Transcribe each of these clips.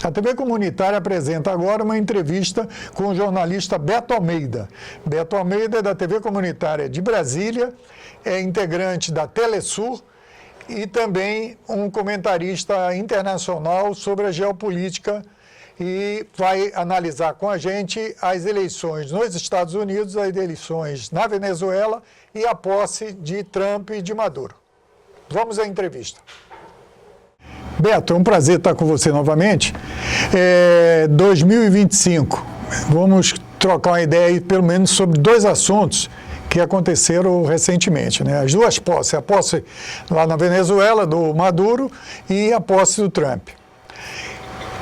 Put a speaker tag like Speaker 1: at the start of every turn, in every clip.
Speaker 1: A TV Comunitária apresenta agora uma entrevista com o jornalista Beto Almeida. Beto Almeida é da TV Comunitária de Brasília, é integrante da Telesur e também um comentarista internacional sobre a geopolítica e vai analisar com a gente as eleições nos Estados Unidos, as eleições na Venezuela e a posse de Trump e de Maduro. Vamos à entrevista. Beto, é um prazer estar com você novamente. 2025, vamos trocar uma ideia aí, pelo menos sobre dois assuntos que aconteceram recentemente, né? As duas posses, a posse lá na Venezuela do Maduro e a posse do Trump.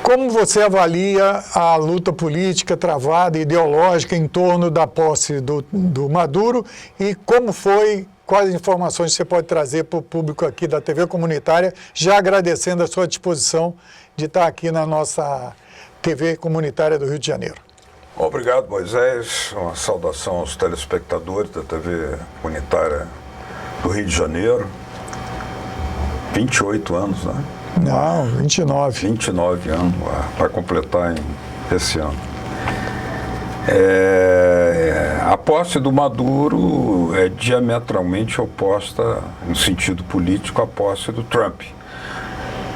Speaker 1: Como você avalia a luta política travada, ideológica em torno da posse do Maduro e como foi? Quais informações você pode trazer para o público aqui da TV Comunitária, já agradecendo a sua disposição de estar aqui na nossa TV Comunitária do Rio de Janeiro.
Speaker 2: Obrigado, Moisés. Uma saudação aos telespectadores da TV Comunitária do Rio de Janeiro. 28 anos, né?
Speaker 1: Não, 29.
Speaker 2: 29 anos, para completar esse ano. A posse do Maduro é diametralmente oposta, no sentido político, à posse do Trump.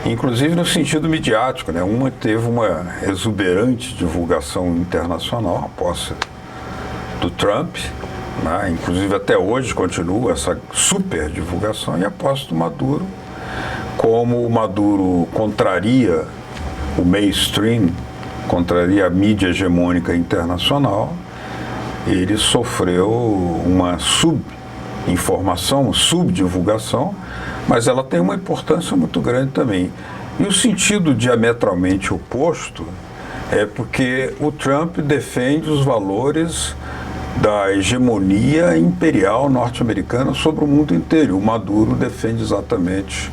Speaker 2: Inclusive no sentido midiático, né? Uma teve uma exuberante divulgação internacional, a posse do Trump, né? Inclusive até hoje continua essa super divulgação, e a posse do Maduro, como o Maduro contraria o mainstream, contraria a mídia hegemônica internacional, ele sofreu uma subinformação, subdivulgação, mas ela tem uma importância muito grande também. E o sentido diametralmente oposto é porque o Trump defende os valores da hegemonia imperial norte-americana sobre o mundo inteiro. O Maduro defende exatamente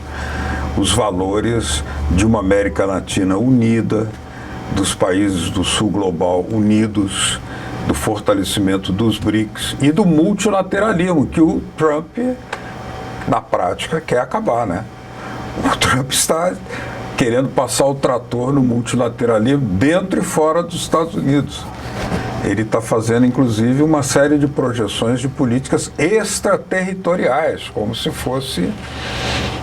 Speaker 2: os valores de uma América Latina unida, dos países do sul global unidos, do fortalecimento dos BRICS e do multilateralismo, que o Trump, na prática, quer acabar, né? O Trump está querendo passar o trator no multilateralismo dentro e fora dos Estados Unidos. Ele está fazendo, inclusive, uma série de projeções de políticas extraterritoriais, como se fosse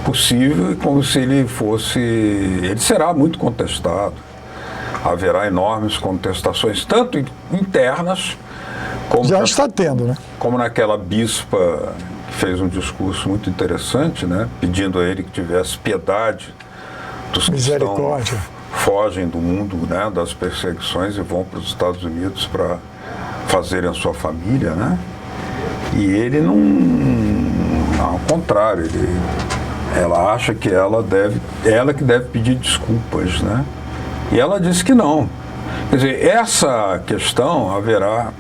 Speaker 2: possível e como se ele fosse... Ele será muito contestado. Haverá enormes contestações, tanto internas, como...
Speaker 1: Já está tendo, né?
Speaker 2: Como naquela bispa que fez um discurso muito interessante, né? Pedindo a ele que tivesse piedade dos que fogem do mundo, né? Das perseguições e vão para os Estados Unidos para fazerem a sua família, né? E ele não... Ao contrário, ela acha que ela que deve pedir desculpas, né? E ela disse que não. Quer dizer, essa questão haverá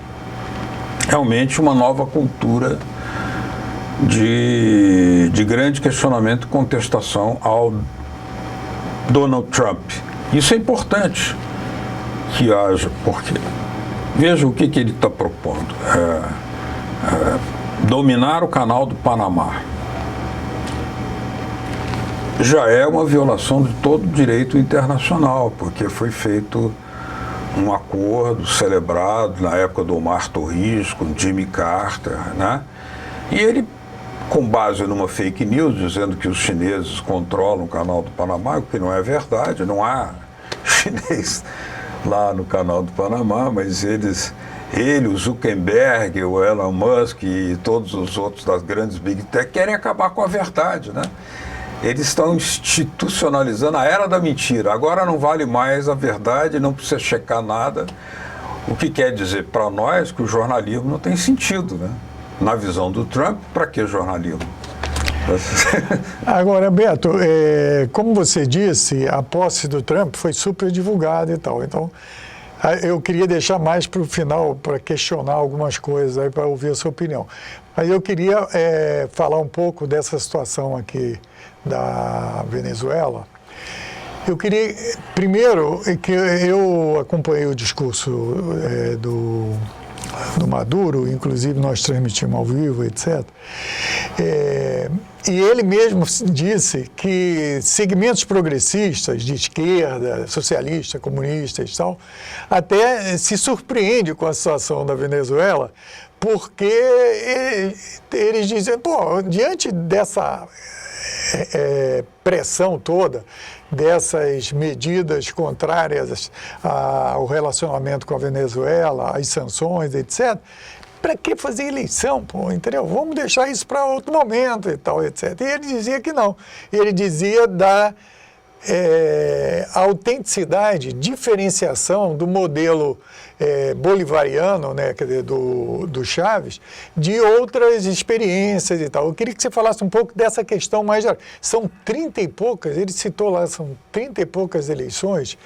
Speaker 2: realmente uma nova cultura de grande questionamento e contestação ao Donald Trump. Isso é importante que haja, porque veja o que ele está propondo. Dominar o canal do Panamá. Já é uma violação de todo o direito internacional, porque foi feito um acordo celebrado na época do Omar Torrijos com Jimmy Carter, né? E ele, com base numa fake news, dizendo que os chineses controlam o canal do Panamá, o que não é verdade, não há chinês lá no canal do Panamá, mas ele, o Zuckerberg, o Elon Musk e todos os outros das grandes Big Tech querem acabar com a verdade, né? Eles estão institucionalizando a era da mentira. Agora não vale mais a verdade, não precisa checar nada. O que quer dizer para nós que o jornalismo não tem sentido, né? Na visão do Trump, para que jornalismo?
Speaker 1: Agora, Beto, como você disse, a posse do Trump foi super divulgada e tal. Então, eu queria deixar mais para o final, para questionar algumas coisas aí, para ouvir a sua opinião. Mas eu queria falar um pouco dessa situação aqui da Venezuela. Eu queria, primeiro, que eu acompanhei o discurso do do Maduro, inclusive nós transmitimos ao vivo, etc. E ele mesmo disse que segmentos progressistas, de esquerda, socialista, comunistas e tal, até se surpreende com a situação da Venezuela, porque eles dizem, pô, diante dessa pressão toda, dessas medidas contrárias ao relacionamento com a Venezuela, às sanções, etc., para que fazer eleição, pô, entendeu? Vamos deixar isso para outro momento e tal, etc. E ele dizia que não. Ele dizia da autenticidade, diferenciação do modelo bolivariano, né, quer dizer, do Chávez, de outras experiências e tal. Eu queria que você falasse um pouco dessa questão mais geral. São 30 e poucas, ele citou lá, são 30 e poucas eleições,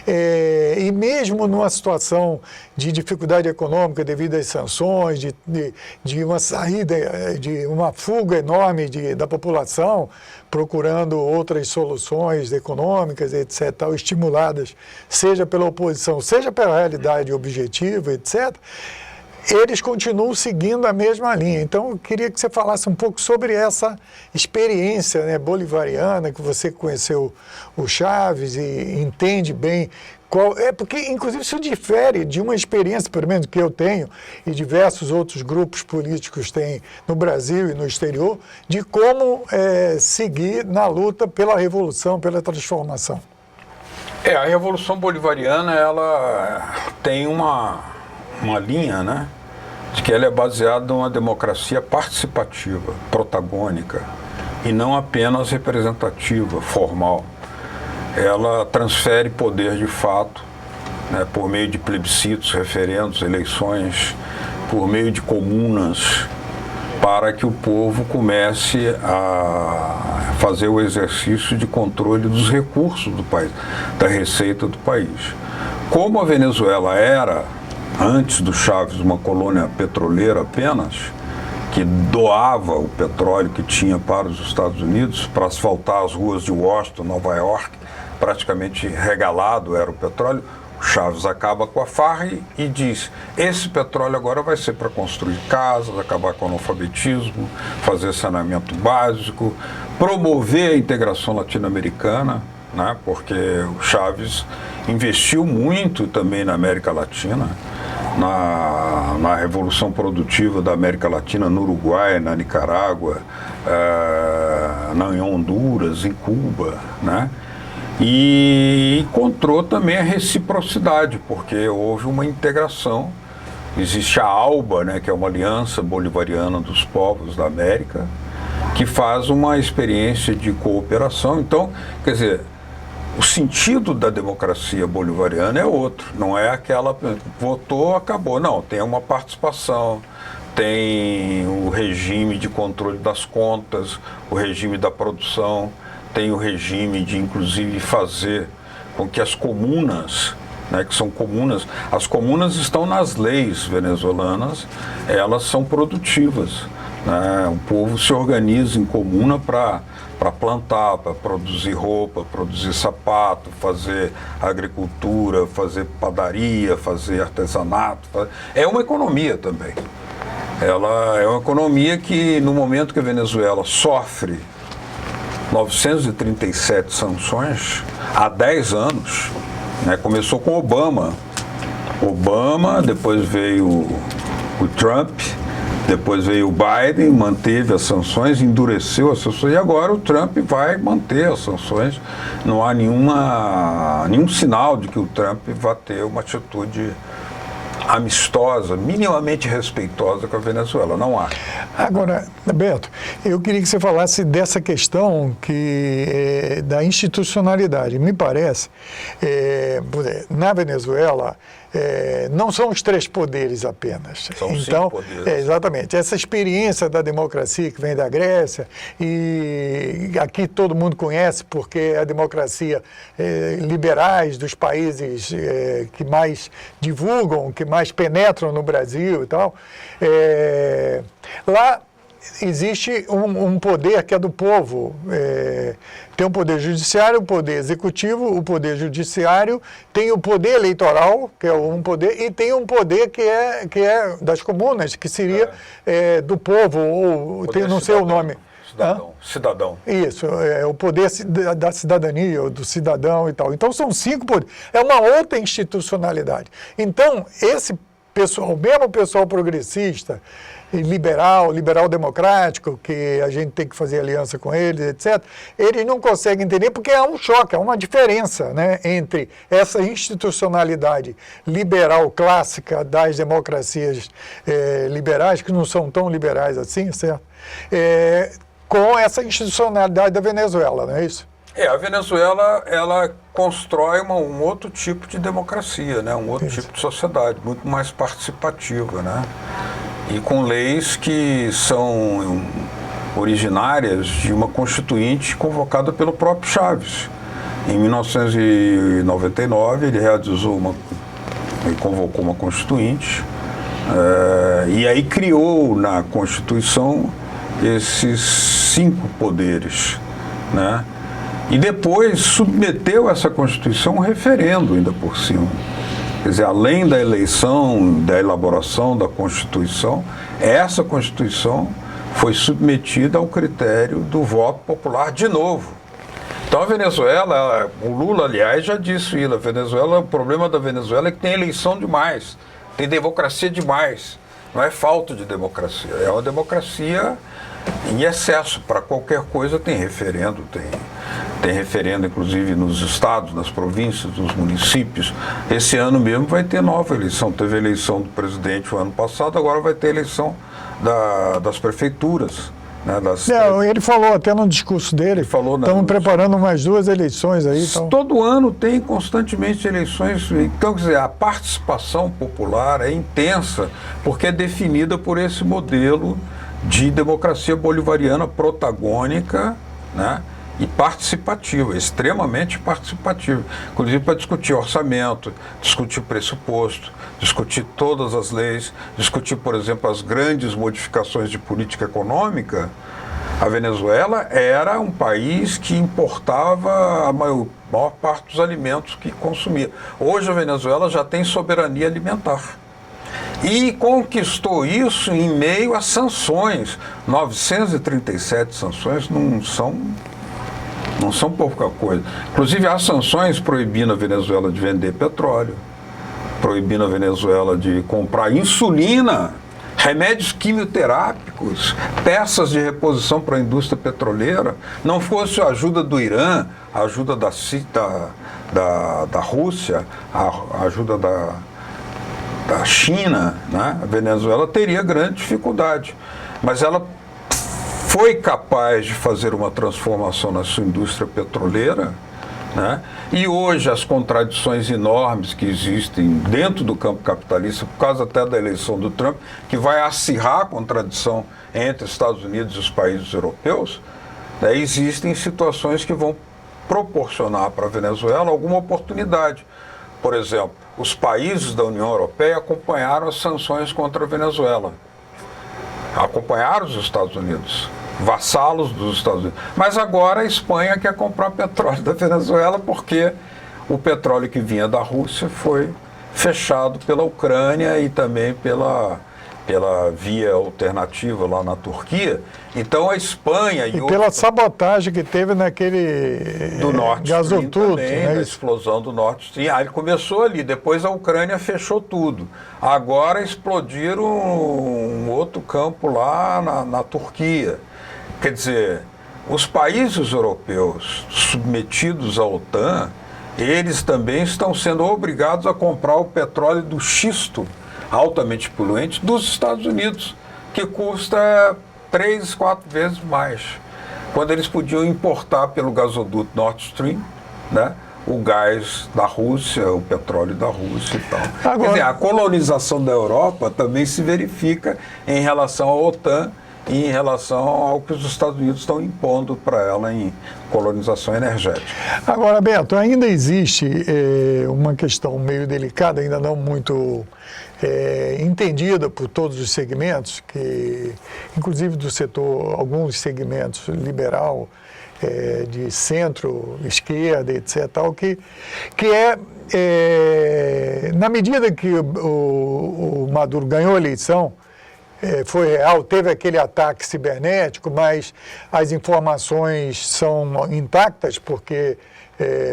Speaker 1: e mesmo numa situação de dificuldade econômica devido às sanções, de uma saída, de uma fuga enorme da população, procurando outras soluções econômicas, etc., tal, estimuladas, seja pela oposição, seja pela realidade objetiva, etc., eles continuam seguindo a mesma linha. Então, eu queria que você falasse um pouco sobre essa experiência, né, bolivariana, que você conheceu o Chávez e entende bem. Porque, inclusive, isso difere de uma experiência, pelo menos que eu tenho, e diversos outros grupos políticos têm no Brasil e no exterior, de como seguir na luta pela revolução, pela transformação.
Speaker 2: A Revolução Bolivariana, ela tem uma linha, né, de que ela é baseada numa democracia participativa, protagônica, e não apenas representativa, formal. Ela transfere poder de fato, né, por meio de plebiscitos, referendos, eleições, por meio de comunas, para que o povo comece a fazer o exercício de controle dos recursos do país, da receita do país. Como a Venezuela era, antes do Chávez, uma colônia petroleira apenas, que doava o petróleo que tinha para os Estados Unidos, para asfaltar as ruas de Washington, Nova York, praticamente regalado era o petróleo. O Chávez acaba com a farra e diz, esse petróleo agora vai ser para construir casas, acabar com o analfabetismo, fazer saneamento básico, promover a integração latino-americana, né, porque o Chávez investiu muito também na América Latina, na Revolução Produtiva da América Latina, no Uruguai, na Nicarágua, em Honduras, em Cuba, né? E encontrou também a reciprocidade, porque houve uma integração. Existe a ALBA, né, que é uma aliança bolivariana dos povos da América, que faz uma experiência de cooperação. Então, quer dizer, o sentido da democracia bolivariana é outro, não é aquela, votou, acabou. Não, tem uma participação, tem o regime de controle das contas, o regime da produção, tem o regime de, inclusive, fazer com que as comunas, né, que são comunas, as comunas estão nas leis venezuelanas, elas são produtivas, né? O povo se organiza em comuna para plantar, para produzir roupa, produzir sapato, fazer agricultura, fazer padaria, fazer artesanato. É uma economia também. Ela é uma economia que, no momento que a Venezuela sofre 937 sanções há 10 anos, né? Começou com Obama, depois veio o Trump, depois veio o Biden, manteve as sanções, endureceu as sanções, e agora o Trump vai manter as sanções. Não há nenhum sinal de que o Trump vai ter uma atitude amistosa, minimamente respeitosa com a Venezuela. Não há.
Speaker 1: Agora, Beto, eu queria que você falasse dessa questão da institucionalidade. Me parece, na Venezuela, não são os 3 poderes apenas.
Speaker 2: São
Speaker 1: então,
Speaker 2: 5 poderes.
Speaker 1: Exatamente. Essa experiência da democracia que vem da Grécia, e aqui todo mundo conhece porque a democracia liberais dos países que mais divulgam, que mais penetram no Brasil e tal. Lá existe um poder que é do povo. Tem o poder judiciário, o poder executivo, o poder judiciário, tem o poder eleitoral, que é um poder, e tem um poder que é das comunas, que seria do povo, ou tem, não sei o nome.
Speaker 2: Cidadão.
Speaker 1: Isso, é o poder da cidadania, ou do cidadão e tal. Então são 5 poderes. É uma outra institucionalidade. Então, esse pessoal, mesmo o pessoal progressista, liberal democrático, que a gente tem que fazer aliança com eles, etc., eles não conseguem entender porque há um choque, há uma diferença, né, entre essa institucionalidade liberal clássica das democracias liberais, que não são tão liberais assim, certo? Com essa institucionalidade da Venezuela, não é isso?
Speaker 2: A Venezuela, ela constrói um outro tipo de democracia, né? Um outro tipo de sociedade, muito mais participativa, né? E com leis que são originárias de uma constituinte convocada pelo próprio Chávez. Em 1999, ele convocou uma constituinte, e aí criou na Constituição esses 5 poderes, né? E depois submeteu essa Constituição a um referendo ainda por cima. Quer dizer, além da eleição, da elaboração da Constituição, essa Constituição foi submetida ao critério do voto popular de novo. Então a Venezuela, o Lula, aliás, já disse isso, o problema da Venezuela é que tem eleição demais, tem democracia demais. Não é falta de democracia, é uma democracia em excesso. Para qualquer coisa tem referendo, tem referendo inclusive nos estados, nas províncias, nos municípios. Esse ano mesmo vai ter nova eleição. Teve a eleição do presidente o ano passado, agora vai ter a eleição das prefeituras. Né,
Speaker 1: ele falou até no discurso dele, estamos preparando umas 2 eleições aí. Então.
Speaker 2: Todo ano tem constantemente eleições, então quer dizer, a participação popular é intensa, porque é definida por esse modelo de democracia bolivariana protagônica, né, e participativa, extremamente participativa, inclusive para discutir orçamento, discutir pressuposto, discutir todas as leis, discutir, por exemplo, as grandes modificações de política econômica. A Venezuela era um país que importava a maior parte dos alimentos que consumia. Hoje a Venezuela já tem soberania alimentar. E conquistou isso em meio a sanções. 937 sanções não são pouca coisa. Inclusive, há sanções proibindo a Venezuela de vender petróleo, proibindo a Venezuela de comprar insulina, remédios quimioterápicos, peças de reposição para a indústria petroleira. Não fosse a ajuda do Irã, a ajuda da Rússia, a ajuda da China, né? A Venezuela teria grande dificuldade. Mas ela foi capaz de fazer uma transformação na sua indústria petroleira, né? E hoje as contradições enormes que existem dentro do campo capitalista, por causa até da eleição do Trump, que vai acirrar a contradição entre Estados Unidos e os países europeus, né? Existem situações que vão proporcionar para a Venezuela alguma oportunidade. Por exemplo, os países da União Europeia acompanharam as sanções contra a Venezuela, acompanharam os Estados Unidos, vassalos dos Estados Unidos. Mas agora a Espanha quer comprar petróleo da Venezuela porque o petróleo que vinha da Rússia foi fechado pela Ucrânia e também pela via alternativa lá na Turquia. Então a Espanha
Speaker 1: e pela sabotagem que teve naquele
Speaker 2: do Nord Stream também,
Speaker 1: né?
Speaker 2: Da explosão do Nord Stream. Ele começou ali, depois a Ucrânia fechou tudo. Agora explodiram um outro campo lá na Turquia. Quer dizer, os países europeus submetidos à OTAN, eles também estão sendo obrigados a comprar o petróleo do xisto, altamente poluente, dos Estados Unidos, que custa 3, 4 vezes mais. Quando eles podiam importar pelo gasoduto Nord Stream, né, o gás da Rússia, o petróleo da Rússia e tal. Agora, quer dizer, a colonização da Europa também se verifica em relação à OTAN em relação ao que os Estados Unidos estão impondo para ela em colonização energética.
Speaker 1: Agora, Beto, ainda existe uma questão meio delicada, ainda não muito entendida por todos os segmentos, que, inclusive do setor, alguns segmentos liberal, de centro-esquerda, etc., tal, que na medida que o Maduro ganhou a eleição, foi real, teve aquele ataque cibernético, mas as informações são intactas, porque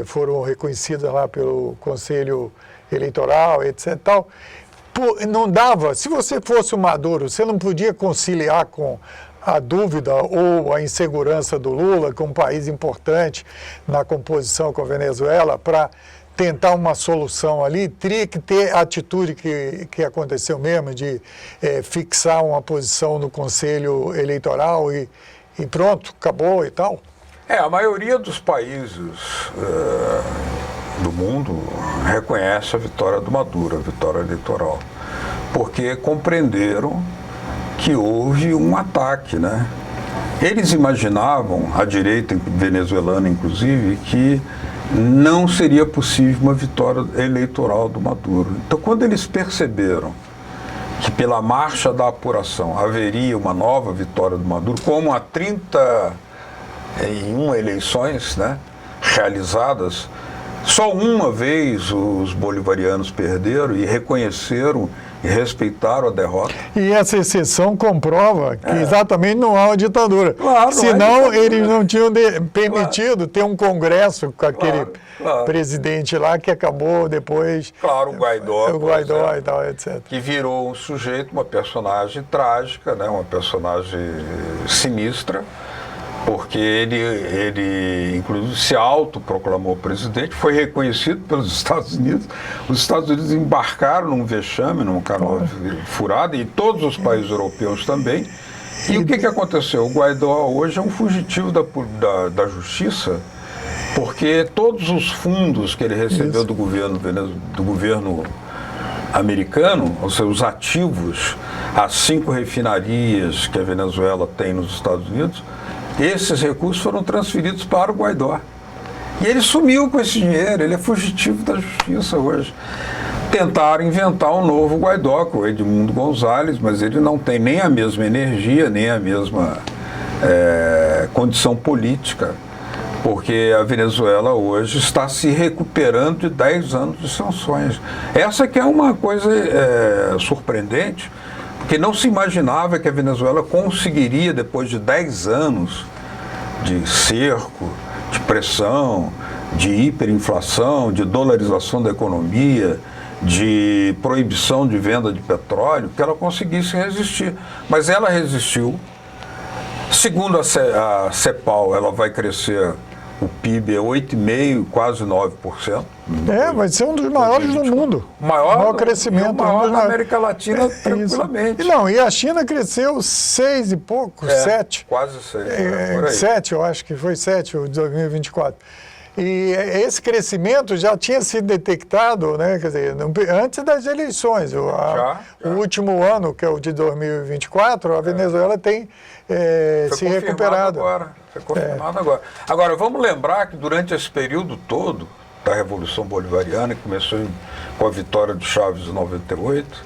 Speaker 1: foram reconhecidas lá pelo Conselho Eleitoral, etc., tal. Não dava, se você fosse o Maduro, você não podia conciliar com a dúvida ou a insegurança do Lula, que é um país importante na composição com a Venezuela, para tentar uma solução ali, teria que ter a atitude que aconteceu mesmo, de fixar uma posição no Conselho Eleitoral e pronto, acabou e tal?
Speaker 2: A maioria dos países do mundo reconhece a vitória do Maduro, a vitória eleitoral, porque compreenderam que houve um ataque, né? Eles imaginavam, a direita venezuelana inclusive, que não seria possível uma vitória eleitoral do Maduro. Então, quando eles perceberam que pela marcha da apuração haveria uma nova vitória do Maduro, como há 31 eleições, né, realizadas, só uma vez os bolivarianos perderam e reconheceram e respeitaram a derrota.
Speaker 1: E essa exceção comprova que exatamente não há uma ditadura.
Speaker 2: Claro,
Speaker 1: senão eles não tinham permitido ter um congresso com aquele
Speaker 2: claro.
Speaker 1: presidente lá que acabou depois...
Speaker 2: Claro, o Guaidó
Speaker 1: e tal, etc.
Speaker 2: Que virou um sujeito, uma personagem trágica, né, uma personagem sinistra, porque ele inclusive se autoproclamou presidente, foi reconhecido pelos Estados Unidos. Os Estados Unidos embarcaram num vexame, num canal furado, e todos os países europeus também. E o que aconteceu? O Guaidó hoje é um fugitivo da justiça, porque todos os fundos que ele recebeu do governo americano, ou seja, os ativos, as 5 refinarias que a Venezuela tem nos Estados Unidos, esses recursos foram transferidos para o Guaidó. E ele sumiu com esse dinheiro, ele é fugitivo da justiça hoje. Tentaram inventar um novo Guaidó, com o Edmundo Gonzalez, mas ele não tem nem a mesma energia, nem a mesma condição política, porque a Venezuela hoje está se recuperando de 10 anos de sanções. Essa que é uma coisa surpreendente, porque não se imaginava que a Venezuela conseguiria, depois de 10 anos de cerco, de pressão, de hiperinflação, de dolarização da economia, de proibição de venda de petróleo, que ela conseguisse resistir. Mas ela resistiu. Segundo a CEPAL, ela vai crescer, o PIB é 8,5%, quase 9%.
Speaker 1: Vai ser um dos maiores do mundo.
Speaker 2: Maior
Speaker 1: crescimento.
Speaker 2: Maior da América Latina, tranquilamente.
Speaker 1: E a China cresceu 6 e pouco, 7.
Speaker 2: Quase 6.
Speaker 1: 7, eu acho que foi 7, o de 2024. E esse crescimento já tinha sido detectado, né, quer dizer, antes das eleições. O último ano, que é o de 2024, a Venezuela tem se recuperado.
Speaker 2: Foi confirmado agora. Agora, vamos lembrar que durante esse período todo da Revolução Bolivariana, que começou com a vitória de Chávez em 98,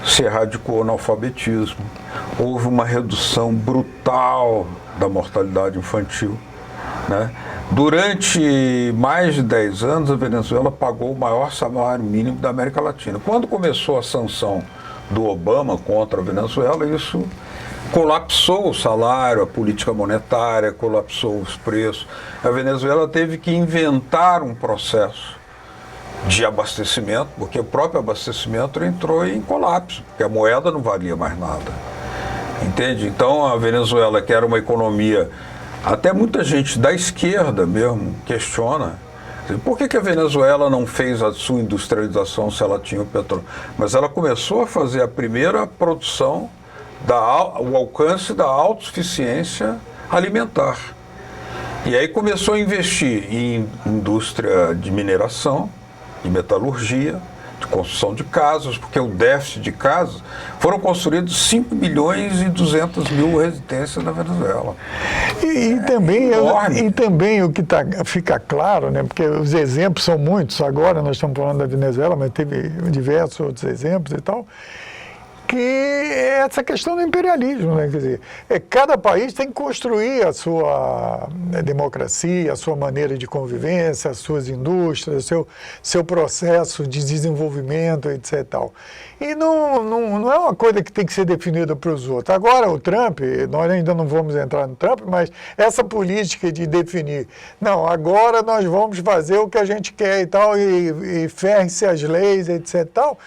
Speaker 2: se erradicou o analfabetismo. Houve uma redução brutal da mortalidade infantil, né? Durante mais de 10 anos, a Venezuela pagou o maior salário mínimo da América Latina. Quando começou a sanção do Obama contra a Venezuela, isso colapsou o salário, a política monetária, colapsou os preços. A Venezuela teve que inventar um processo de abastecimento, porque o próprio abastecimento entrou em colapso, porque a moeda não valia mais nada. Entende? Então, a Venezuela, que era uma economia... Até muita gente da esquerda mesmo questiona por que a Venezuela não fez a sua industrialização se ela tinha o petróleo. Mas ela começou a fazer a primeira produção, o alcance da autossuficiência alimentar. E aí começou a investir em indústria de mineração, de metalurgia, de construção de casas, porque o déficit de casas, foram construídos 5 milhões e 200 mil residências na Venezuela.
Speaker 1: E também o que fica claro, né, porque os exemplos são muitos, agora nós estamos falando da Venezuela, mas teve diversos outros exemplos e tal, que é essa questão do imperialismo, né? Quer dizer, cada país tem que construir a sua democracia, a sua maneira de convivência, as suas indústrias, seu processo de desenvolvimento, etc. Tal. E não é uma coisa que tem que ser definida para os outros. Agora, o Trump, nós ainda não vamos entrar no Trump, mas essa política de definir, não, agora nós vamos fazer o que a gente quer e tal, e ferre-se as leis, etc. Tal,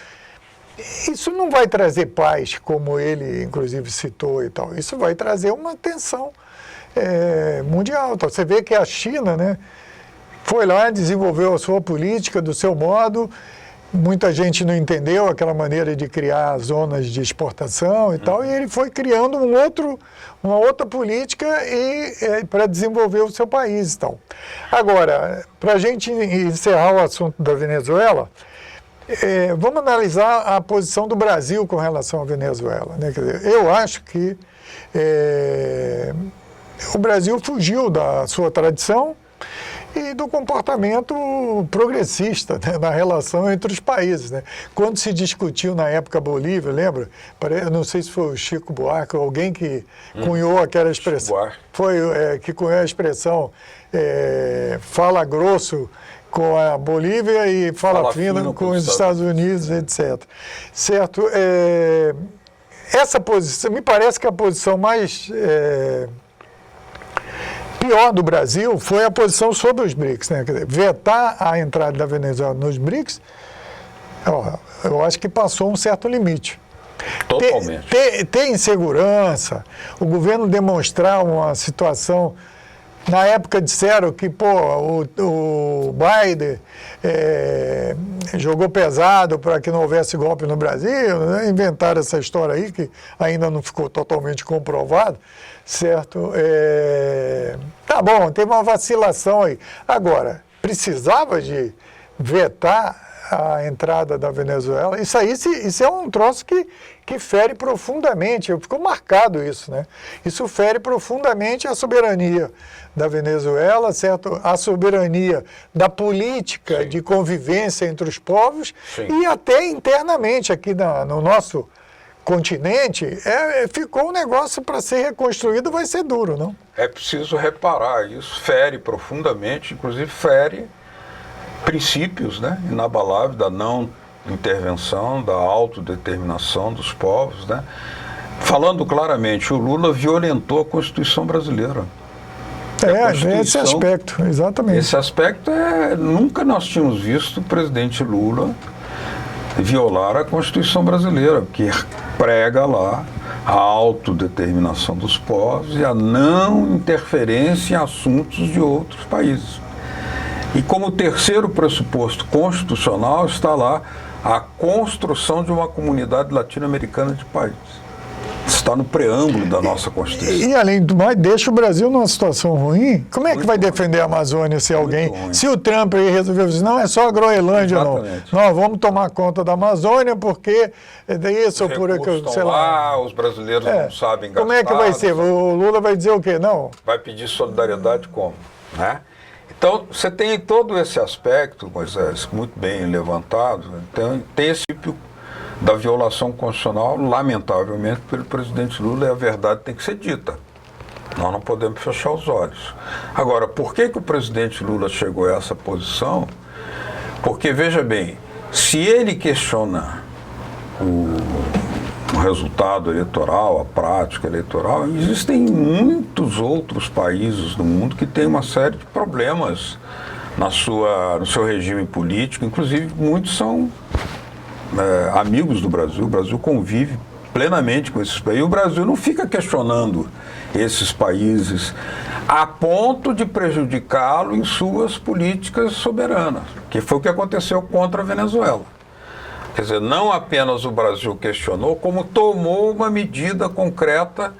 Speaker 1: isso não vai trazer paz, como ele, inclusive, citou e tal. Isso vai trazer uma tensão mundial. Então, você vê que a China, né, foi lá, desenvolveu a sua política do seu modo. Muita gente não entendeu aquela maneira de criar zonas de exportação e tal, e ele foi criando uma outra política para desenvolver o seu país e tal. Agora, para a gente encerrar o assunto da Venezuela, vamos analisar a posição do Brasil com relação à Venezuela, né? Quer dizer, eu acho que o Brasil fugiu da sua tradição e do comportamento progressista, né, na relação entre os países, né? Quando se discutiu na época Bolívia, lembra? Não sei se foi o Chico Buarque ou alguém que cunhou aquela expressão. Que cunhou a expressão fala grosso com a Bolívia e fala fino com os Estados Unidos, etc. Certo? Essa posição, me parece que a posição mais pior do Brasil foi a posição sobre os BRICS, né? Quer dizer, vetar a entrada da Venezuela nos BRICS, eu acho que passou um certo limite.
Speaker 2: Totalmente.
Speaker 1: Ter insegurança, o governo demonstrar uma situação. Na época disseram que o Biden jogou pesado para que não houvesse golpe no Brasil, né? Inventaram essa história aí, que ainda não ficou totalmente comprovado, certo? Tá bom, teve uma vacilação aí. Agora, precisava de vetar a entrada da Venezuela? Isso é um troço que fere profundamente, ficou marcado isso, né? Isso fere profundamente a soberania da Venezuela, certo? A soberania da política Sim. de convivência entre os povos Sim. e até internamente aqui no nosso continente, ficou um negócio para ser reconstruído, vai ser duro, não?
Speaker 2: É preciso reparar, isso fere profundamente, inclusive fere princípios, né, inabaláveis da não intervenção, da autodeterminação dos povos, né? Falando claramente, o Lula violentou a Constituição brasileira.
Speaker 1: Esse aspecto, exatamente.
Speaker 2: Esse aspecto nunca nós tínhamos visto o presidente Lula violar a Constituição brasileira, que prega lá a autodeterminação dos povos e a não interferência em assuntos de outros países. E como terceiro pressuposto constitucional está lá a construção de uma comunidade latino-americana de países. Está no preâmbulo da nossa Constituição.
Speaker 1: E além do mais, deixa o Brasil numa situação ruim. Como é que vai defender a Amazônia se alguém... Se o Trump aí resolveu dizer, não, é só a Groenlândia,
Speaker 2: Exatamente.
Speaker 1: não, vamos tomar conta da Amazônia porque é isso, por sei lá.
Speaker 2: Os brasileiros não sabem gastar.
Speaker 1: Como é que vai ser? O Lula vai dizer o quê? Não.
Speaker 2: Vai pedir solidariedade como? Né? Então, você tem todo esse aspecto, Moisés, muito bem levantado, então, tem esse tipo da violação constitucional, lamentavelmente, pelo presidente Lula, e a verdade tem que ser dita. Nós não podemos fechar os olhos. Agora, por que o presidente Lula chegou a essa posição? Porque, veja bem, se ele questiona o resultado eleitoral, a prática eleitoral, existem muitos outros países no mundo que têm uma série de problemas no seu regime político, inclusive muitos são amigos do Brasil. O Brasil convive plenamente com esses países. E o Brasil não fica questionando esses países a ponto de prejudicá-lo em suas políticas soberanas, que foi o que aconteceu contra a Venezuela. Quer dizer, não apenas o Brasil questionou, como tomou uma medida concreta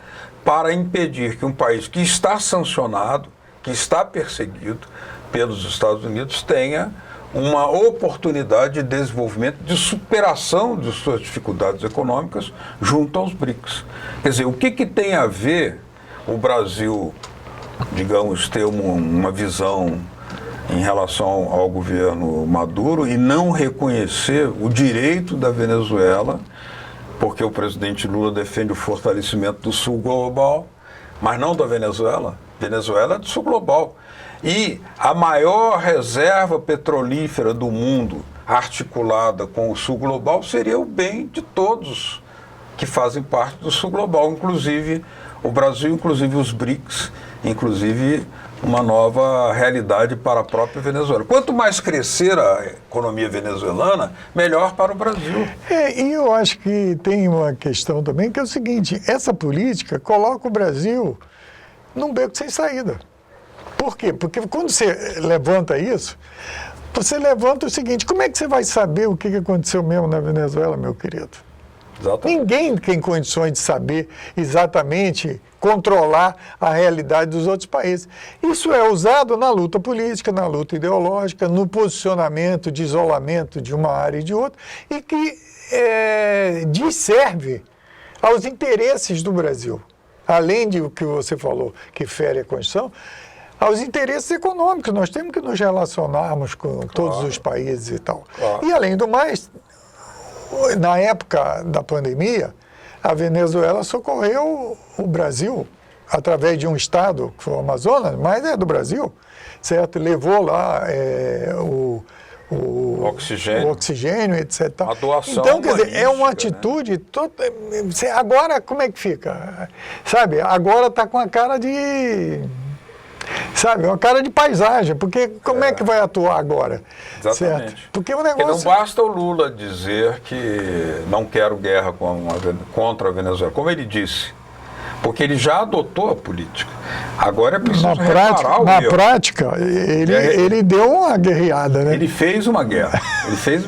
Speaker 2: para impedir que um país que está sancionado, que está perseguido pelos Estados Unidos, tenha uma oportunidade de desenvolvimento, de superação de suas dificuldades econômicas junto aos BRICS. Quer dizer, o que tem a ver o Brasil, digamos, ter uma visão em relação ao governo Maduro e não reconhecer o direito da Venezuela, porque o presidente Lula defende o fortalecimento do Sul global, mas não da Venezuela. Venezuela é do Sul global. E a maior reserva petrolífera do mundo, articulada com o Sul global, seria o bem de todos que fazem parte do Sul global, inclusive o Brasil, inclusive os BRICS, inclusive uma nova realidade para a própria Venezuela. Quanto mais crescer a economia venezuelana, melhor para o Brasil.
Speaker 1: E eu acho que tem uma questão também, que é o seguinte: essa política coloca o Brasil num beco sem saída. Por quê? Porque quando você levanta isso, você levanta o seguinte: como é que você vai saber o que aconteceu mesmo na Venezuela, meu querido?
Speaker 2: Exatamente.
Speaker 1: Ninguém tem condições de saber exatamente, controlar a realidade dos outros países. Isso é usado na luta política, na luta ideológica, no posicionamento de isolamento de uma área e de outra, e que desserve aos interesses do Brasil. Além de o que você falou, que fere a Constituição, aos interesses econômicos. Nós temos que nos relacionarmos com todos os países e tal.
Speaker 2: Claro.
Speaker 1: E, além do mais, na época da pandemia, a Venezuela socorreu o Brasil através de um estado, que foi o Amazonas, mas é do Brasil, certo? Levou lá o oxigênio, etc.
Speaker 2: A doação
Speaker 1: então, quer dizer, é uma
Speaker 2: humanística,
Speaker 1: atitude... Agora, como é que fica? Sabe, agora está com a cara de... Sabe, uma cara de paisagem, porque como é que vai atuar agora?
Speaker 2: Exatamente.
Speaker 1: Certo? Porque o negócio...
Speaker 2: Porque não basta o Lula dizer que não quero guerra contra a Venezuela, como ele disse, porque ele já adotou a política. Agora é preciso reparar o erro.
Speaker 1: Na prática, ele deu uma guerreada, né?
Speaker 2: Ele fez uma guerra,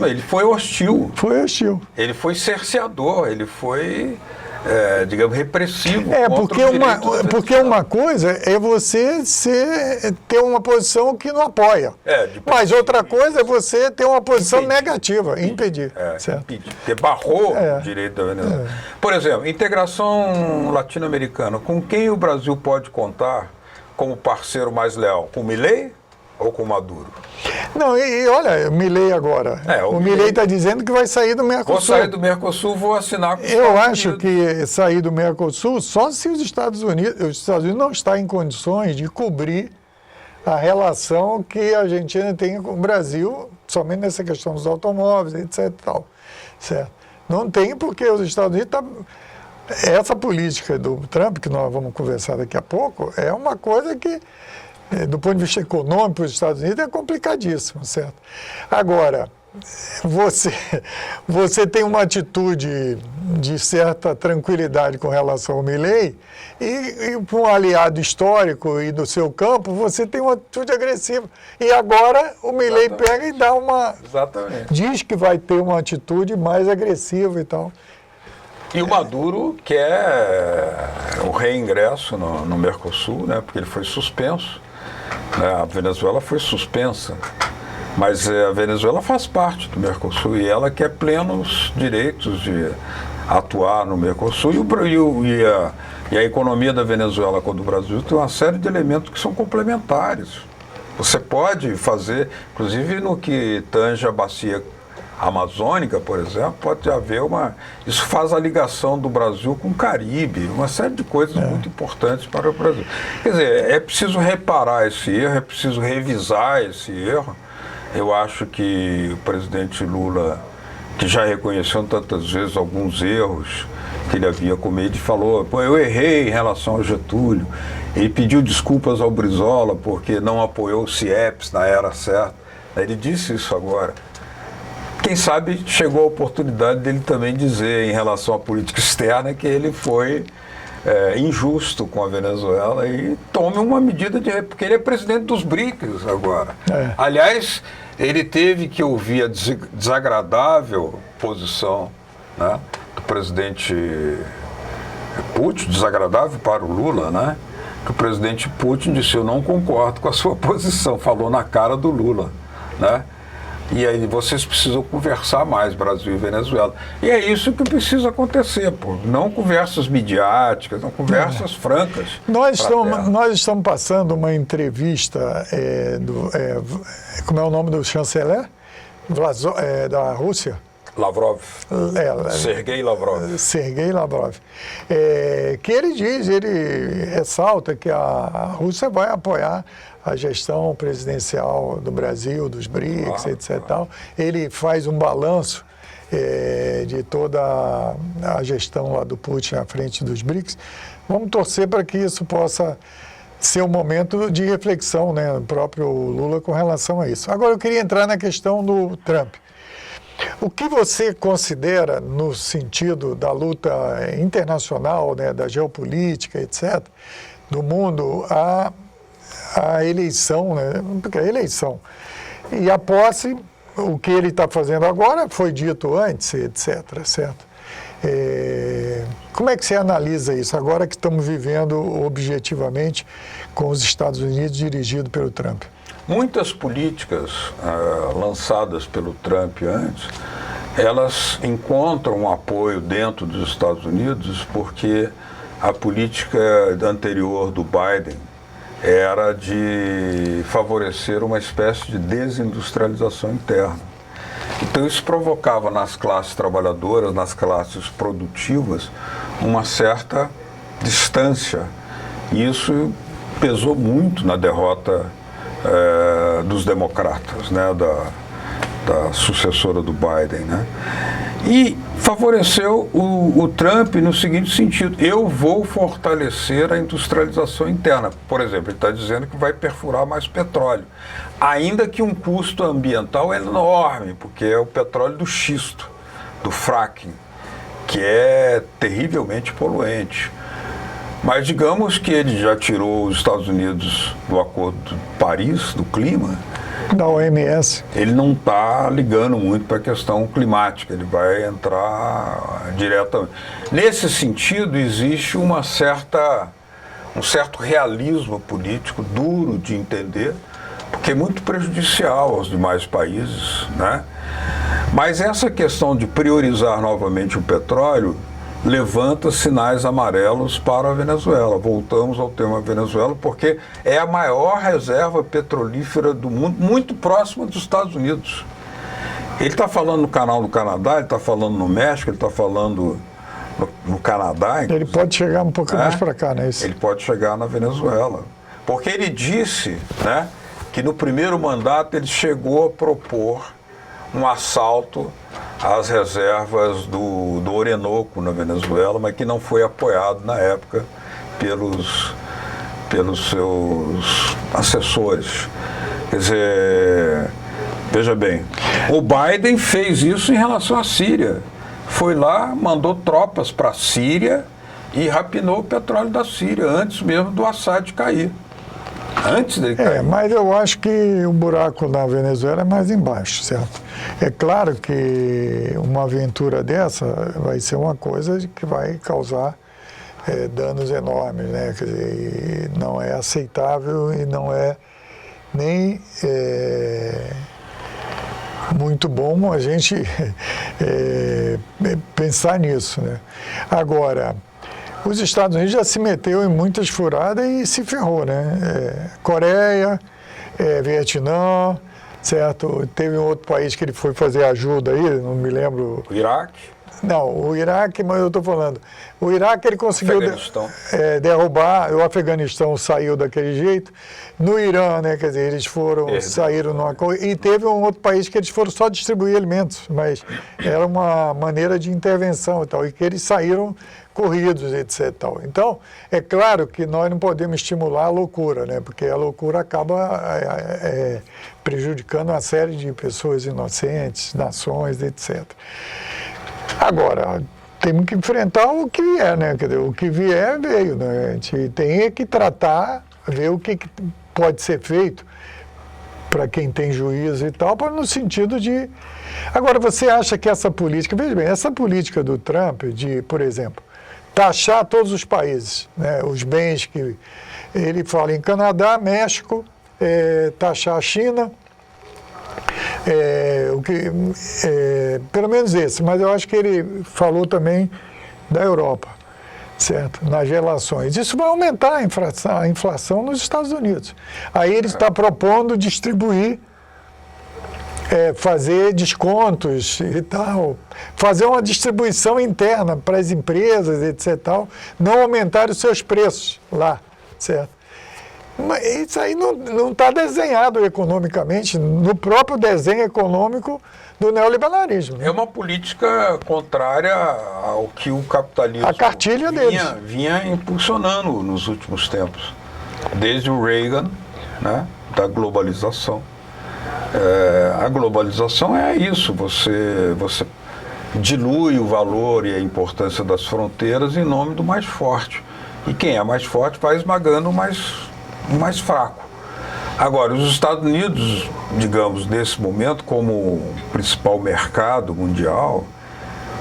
Speaker 2: ele foi hostil.
Speaker 1: Foi hostil.
Speaker 2: Ele foi cerceador, ele foi... digamos, repressivo.
Speaker 1: Porque uma coisa é você ter uma posição que não apoia. Mas outra coisa é você ter uma posição negativa, impedir.
Speaker 2: Impedir. Porque barrou o direito da Venezuela. Por exemplo, integração latino-americana. Com quem o Brasil pode contar como parceiro mais leal? Com o Milei ou com o Maduro?
Speaker 1: Não, olha, o Milei agora. O Milei está dizendo que vai sair do Mercosul.
Speaker 2: Vou sair do Mercosul, vou assinar com os
Speaker 1: Eu acho que sair do Mercosul só se os Estados Unidos não estão em condições de cobrir a relação que a Argentina tem com o Brasil, somente nessa questão dos automóveis, etc. Tal, certo? Não tem, porque os Estados Unidos essa política do Trump, que nós vamos conversar daqui a pouco, é uma coisa que, do ponto de vista econômico, para os Estados Unidos é complicadíssimo, certo? Agora, você tem uma atitude de certa tranquilidade com relação ao Milei e para um aliado histórico e do seu campo, você tem uma atitude agressiva. E agora o Milei pega e dá uma...
Speaker 2: Exatamente.
Speaker 1: Diz que vai ter uma atitude mais agressiva e tal.
Speaker 2: E o Maduro quer o reingresso no Mercosul, né, porque ele foi suspenso. A Venezuela foi suspensa, mas a Venezuela faz parte do Mercosul e ela quer plenos direitos de atuar no Mercosul e a economia da Venezuela com a do Brasil tem uma série de elementos que são complementares. Você pode fazer, inclusive no que tange a bacia amazônica, por exemplo, pode haver isso faz a ligação do Brasil com o Caribe, uma série de coisas muito importantes para o Brasil. Quer dizer, é preciso reparar esse erro, é preciso revisar esse erro. Eu acho que o presidente Lula, que já reconheceu tantas vezes alguns erros que ele havia cometido, falou: pô, eu errei em relação ao Getúlio. Ele pediu desculpas ao Brizola porque não apoiou o CIEPS na era certa. Ele disse isso agora. Quem sabe chegou a oportunidade dele também dizer em relação à política externa que ele foi injusto com a Venezuela e tome uma medida porque ele é presidente dos BRICS agora. Aliás, ele teve que ouvir a desagradável posição, né, do presidente Putin, desagradável para o Lula, né? Que o presidente Putin disse: eu não concordo com a sua posição, falou na cara do Lula, né? E aí vocês precisam conversar mais, Brasil e Venezuela. E é isso que precisa acontecer, pô. Não conversas midiáticas, não conversas francas.
Speaker 1: Nós estamos passando uma entrevista como é o nome do chanceler? Da Rússia?
Speaker 2: Lavrov. Sergei Lavrov.
Speaker 1: Sergei Lavrov. Que ele ressalta que a Rússia vai apoiar a gestão presidencial do Brasil, dos BRICS, etc. Tal. Ele faz um balanço de toda a gestão lá do Putin à frente dos BRICS. Vamos torcer para que isso possa ser um momento de reflexão, né, do próprio Lula com relação a isso. Agora eu queria entrar na questão do Trump. O que você considera, no sentido da luta internacional, né, da geopolítica, etc., do mundo, a eleição, né, porque a eleição e a posse, o que ele está fazendo agora foi dito antes, etc., certo? Como é que você analisa isso, agora que estamos vivendo objetivamente com os Estados Unidos dirigido pelo Trump?
Speaker 2: Muitas políticas lançadas pelo Trump antes, elas encontram um apoio dentro dos Estados Unidos porque a política anterior do Biden era de favorecer uma espécie de desindustrialização interna. Então isso provocava nas classes trabalhadoras, nas classes produtivas, uma certa distância. E isso pesou muito na derrota dos democratas, né, da sucessora do Biden, né? E favoreceu o Trump no seguinte sentido: eu vou fortalecer a industrialização interna. Por exemplo, ele está dizendo que vai perfurar mais petróleo, ainda que um custo ambiental é enorme, porque é o petróleo do xisto, do fracking, que é terrivelmente poluente. Mas digamos que ele já tirou os Estados Unidos do Acordo de Paris, do clima.
Speaker 1: Da OMS.
Speaker 2: Ele não está ligando muito para a questão climática, ele vai entrar diretamente. Nesse sentido, existe um certo realismo político, duro de entender, porque é muito prejudicial aos demais países, né? Mas essa questão de priorizar novamente o petróleo levanta sinais amarelos para a Venezuela. Voltamos ao tema Venezuela, porque é a maior reserva petrolífera do mundo, muito próxima dos Estados Unidos. Ele está falando no canal do Canadá, ele está falando no México, ele está falando no Canadá.
Speaker 1: Ele pode chegar um pouco mais para cá, né?
Speaker 2: Ele pode chegar na Venezuela. Porque ele disse, né, que no primeiro mandato ele chegou a propor um assalto às reservas do Orinoco na Venezuela, mas que não foi apoiado na época pelos seus assessores. Quer dizer, veja bem, o Biden fez isso em relação à Síria. Foi lá, mandou tropas para a Síria e rapinou o petróleo da Síria, antes mesmo do Assad cair. Antes dele cair.
Speaker 1: Mas eu acho que o buraco na Venezuela é mais embaixo, certo? É claro que uma aventura dessa vai ser uma coisa que vai causar danos enormes, né? Quer dizer, não é aceitável e não é nem muito bom a gente pensar nisso, né? Agora, os Estados Unidos já se meteu em muitas furadas e se ferrou, né? Coreia, Vietnã, certo? Teve um outro país que ele foi fazer ajuda aí, não me lembro.
Speaker 2: O Iraque?
Speaker 1: Não, o Iraque, mas eu estou falando. O Iraque ele conseguiu derrubar, o Afeganistão saiu daquele jeito. No Irã, né, quer dizer, eles saíram numa coisa. E teve um outro país que eles foram só distribuir alimentos, mas era uma maneira de intervenção e tal, e que eles saíram corridos, etc. Tal. Então, é claro que nós não podemos estimular a loucura, né, porque a loucura acaba prejudicando uma série de pessoas inocentes, nações, etc. Agora, temos que enfrentar o que vier, né? Quer dizer, o que vier, veio, né? A gente tem que tratar, ver o que pode ser feito para quem tem juízo e tal, no sentido de... Agora, você acha que essa política... Veja bem, essa política do Trump de, por exemplo, taxar todos os países, né? Os bens que... Ele fala em Canadá, México, taxar a China... Pelo menos esse, mas eu acho que ele falou também da Europa, certo? Nas relações. Isso vai aumentar a inflação nos Estados Unidos. Aí ele está propondo distribuir, fazer descontos e tal, fazer uma distribuição interna para as empresas, etc. Tal, não aumentar os seus preços lá, certo? Mas isso aí não está desenhado economicamente, no próprio desenho econômico do neoliberalismo.
Speaker 2: É uma política contrária ao que o capitalismo
Speaker 1: a cartilha
Speaker 2: vinha impulsionando nos últimos tempos, desde o Reagan, né, da globalização. A globalização é isso, você dilui o valor e a importância das fronteiras em nome do mais forte. E quem é mais forte vai esmagando o mais fraco. Agora, os Estados Unidos, digamos, nesse momento, como principal mercado mundial,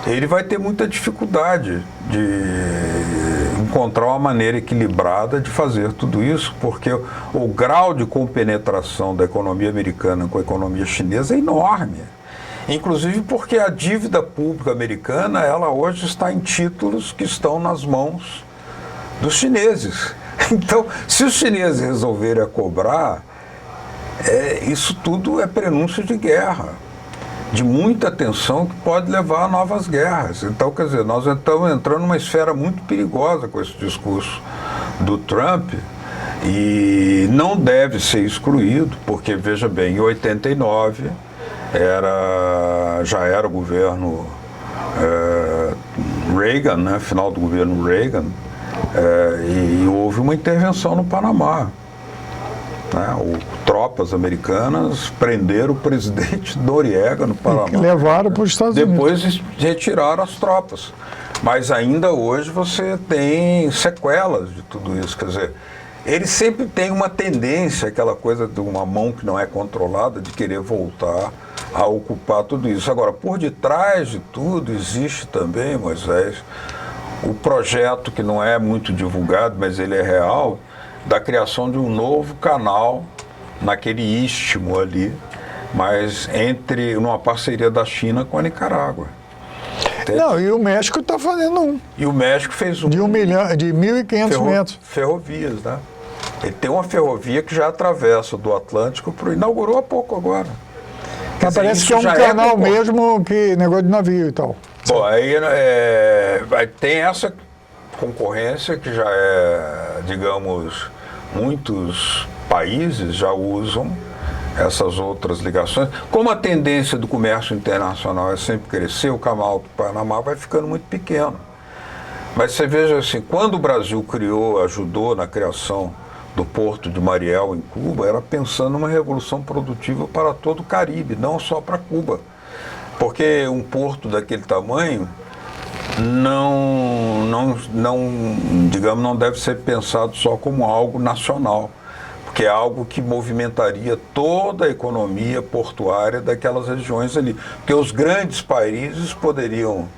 Speaker 2: ele vai ter muita dificuldade de encontrar uma maneira equilibrada de fazer tudo isso, porque o grau de compenetração da economia americana com a economia chinesa é enorme. Inclusive porque a dívida pública americana, ela hoje está em títulos que estão nas mãos dos chineses. Então, se os chineses resolverem cobrar, isso tudo é prenúncio de guerra, de muita tensão que pode levar a novas guerras. Então, quer dizer, nós estamos entrando numa esfera muito perigosa com esse discurso do Trump e não deve ser excluído, porque, veja bem, em 89 já era o governo Reagan, né, final do governo Reagan, e houve uma intervenção no Panamá. Tropas americanas prenderam o presidente Noriega no Panamá.
Speaker 1: E levaram para os Estados Unidos.
Speaker 2: Depois retiraram as tropas. Mas ainda hoje você tem sequelas de tudo isso. Quer dizer, ele sempre tem uma tendência, aquela coisa de uma mão que não é controlada, de querer voltar a ocupar tudo isso. Agora, por detrás de tudo existe também, Moisés, o projeto que não é muito divulgado, mas ele é real, da criação de um novo canal naquele istmo ali, mas numa parceria da China com a Nicarágua. Entende?
Speaker 1: Não, e o México está fazendo um.
Speaker 2: E o México fez um.
Speaker 1: De 1.500 metros.
Speaker 2: Ferrovias, né? Ele tem uma ferrovia que já atravessa do Atlântico, inaugurou há pouco agora.
Speaker 1: Mas parece que é um canal mesmo, que negócio de navio e tal.
Speaker 2: Bom, aí tem essa concorrência que já digamos, muitos países já usam essas outras ligações. Como a tendência do comércio internacional é sempre crescer, o canal do Panamá vai ficando muito pequeno. Mas você veja assim, quando o Brasil ajudou na criação do Porto de Mariel em Cuba, era pensando numa revolução produtiva para todo o Caribe, não só para Cuba. Porque um porto daquele tamanho digamos, não deve ser pensado só como algo nacional, porque é algo que movimentaria toda a economia portuária daquelas regiões ali. Porque os grandes países poderiam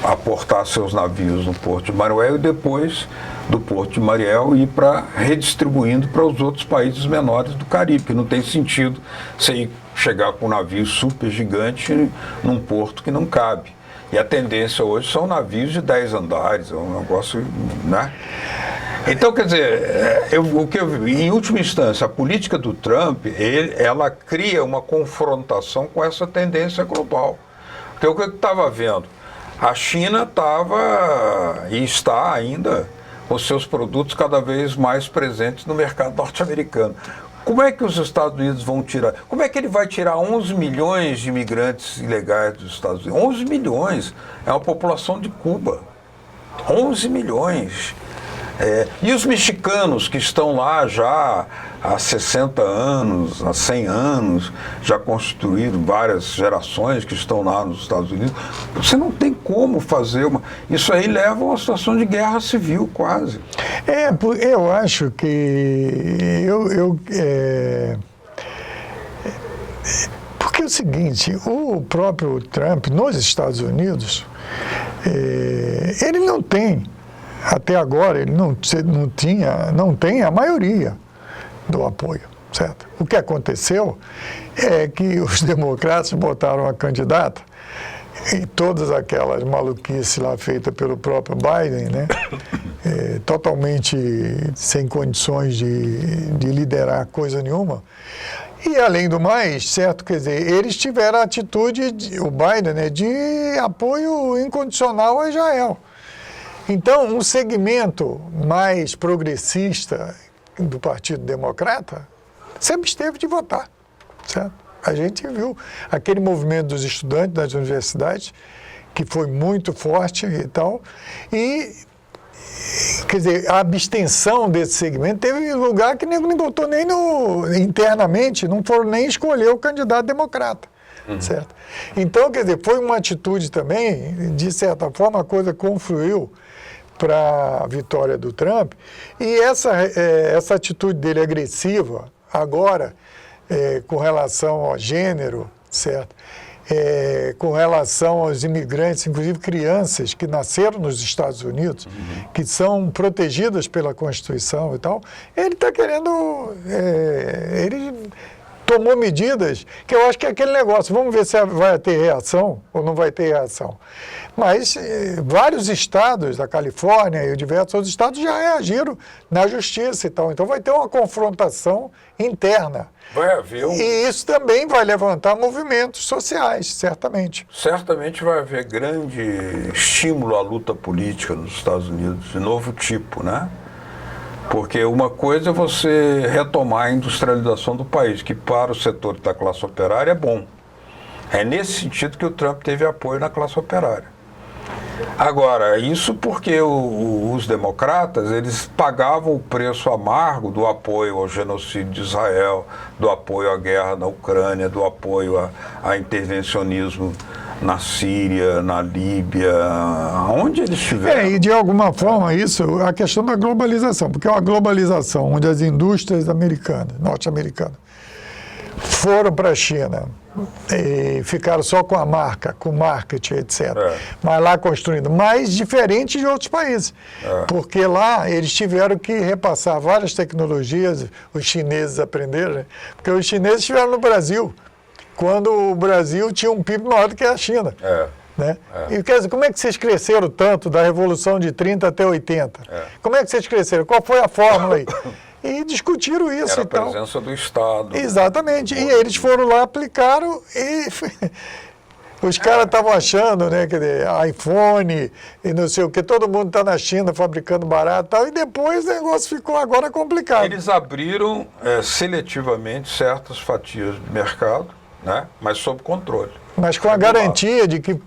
Speaker 2: aportar seus navios no Porto de Mariel e depois do Porto de Mariel ir redistribuindo para os outros países menores do Caribe, que não tem sentido você chegar com um navio super gigante num porto que não cabe. E a tendência hoje são navios de 10 andares, é um negócio, né? Então, quer dizer, em última instância, a política do Trump, ela cria uma confrontação com essa tendência global. Porque o que eu estava vendo? A China estava e está ainda com seus produtos cada vez mais presentes no mercado norte-americano. Como é que os Estados Unidos vão tirar? Como é que ele vai tirar 11 milhões de imigrantes ilegais dos Estados Unidos? 11 milhões é uma população de Cuba. 11 milhões. E os mexicanos que estão lá já há 60 anos, há 100 anos, já constituíram várias gerações que estão lá nos Estados Unidos, você não tem como fazer uma... Isso aí leva a uma situação de guerra civil quase.
Speaker 1: Eu acho que... Porque é o seguinte, o próprio Trump nos Estados Unidos, ele não tem... Até agora ele não tem a maioria do apoio. certo? O que aconteceu é que os democratas botaram a candidata e todas aquelas maluquices lá feitas pelo próprio Biden, né? Totalmente sem condições de liderar coisa nenhuma. E, além do mais, certo, quer dizer, eles tiveram a atitude, o Biden, né, de apoio incondicional a Israel. Então, um segmento mais progressista do Partido Democrata sempre esteve de votar, certo? A gente viu aquele movimento dos estudantes das universidades, que foi muito forte e tal, e, quer dizer, a abstenção desse segmento teve lugar que nem votou nem internamente, não foram nem escolher o candidato democrata, certo? Então, quer dizer, foi uma atitude também, de certa forma, a coisa confluiu para a vitória do Trump, e essa atitude dele agressiva, agora, com relação ao gênero, certo? Com relação aos imigrantes, inclusive crianças que nasceram nos Estados Unidos, que são protegidas pela Constituição e tal, ele está querendo... ele tomou medidas que eu acho que é aquele negócio, vamos ver se vai ter reação ou não vai ter reação. Mas vários estados, da Califórnia e diversos outros estados já reagiram na justiça e tal. Então vai ter uma confrontação interna.
Speaker 2: Vai haver
Speaker 1: E isso também vai levantar movimentos sociais, certamente.
Speaker 2: Certamente vai haver grande estímulo à luta política nos Estados Unidos, de novo tipo, né? Porque uma coisa é você retomar a industrialização do país, que para o setor da classe operária é bom. É nesse sentido que o Trump teve apoio na classe operária. Agora, isso porque os democratas, eles pagavam o preço amargo do apoio ao genocídio de Israel, do apoio à guerra na Ucrânia, do apoio a intervencionismo na Síria, na Líbia, onde eles estiveram.
Speaker 1: E de alguma forma isso, a questão da globalização, porque é uma globalização onde as indústrias americanas, norte-americanas, foram para a China e ficaram só com a marca, com marketing, etc. Mas lá construindo, mas diferente de outros países. Porque lá eles tiveram que repassar várias tecnologias, os chineses aprenderam, né? Porque os chineses estiveram no Brasil, quando o Brasil tinha um PIB maior do que a China. Né? E quer dizer, como é que vocês cresceram tanto da Revolução de 30 até 80? Como é que vocês cresceram? Qual foi a fórmula aí? E discutiram isso.
Speaker 2: Era
Speaker 1: e tal.
Speaker 2: A presença do Estado.
Speaker 1: Exatamente. E eles foram lá, aplicaram e os caras estavam achando, né, quer dizer, iPhone e não sei o que, todo mundo está na China fabricando barato e tal, e depois o negócio ficou agora complicado.
Speaker 2: Eles abriram seletivamente certas fatias de mercado, né, mas sob controle.
Speaker 1: Mas com a garantia de que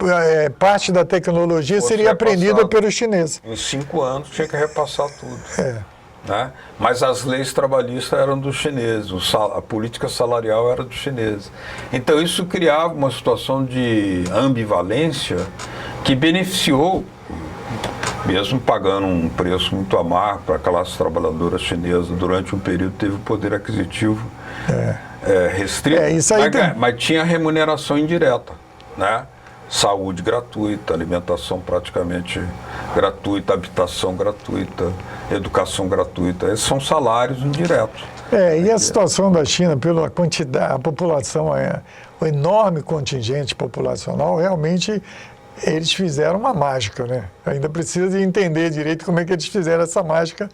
Speaker 1: parte da tecnologia seria aprendida pelos chineses.
Speaker 2: Em 5 anos tinha que repassar tudo. Né? Mas as leis trabalhistas eram dos chineses, a política salarial era dos chineses. Então isso criava uma situação de ambivalência que beneficiou, mesmo pagando um preço muito amargo para a classe trabalhadora chinesa, durante um período teve o poder aquisitivo restrito,
Speaker 1: isso aí
Speaker 2: mas tinha remuneração indireta, né? Saúde gratuita, alimentação praticamente gratuita, habitação gratuita, educação gratuita. Esses são salários indiretos.
Speaker 1: E a situação da China, pela quantidade, a população, o enorme contingente populacional, realmente eles fizeram uma mágica, né? Ainda precisa de entender direito como é que eles fizeram essa mágica,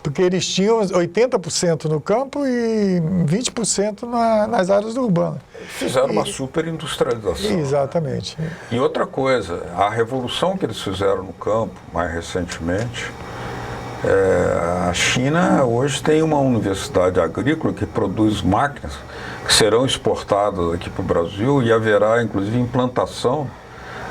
Speaker 1: porque eles tinham 80% no campo e 20% nas áreas urbanas.
Speaker 2: Fizeram uma superindustrialização.
Speaker 1: Exatamente.
Speaker 2: E outra coisa, a revolução que eles fizeram no campo, mais recentemente, a China hoje tem uma universidade agrícola que produz máquinas que serão exportadas aqui para o Brasil e haverá, inclusive, implantação,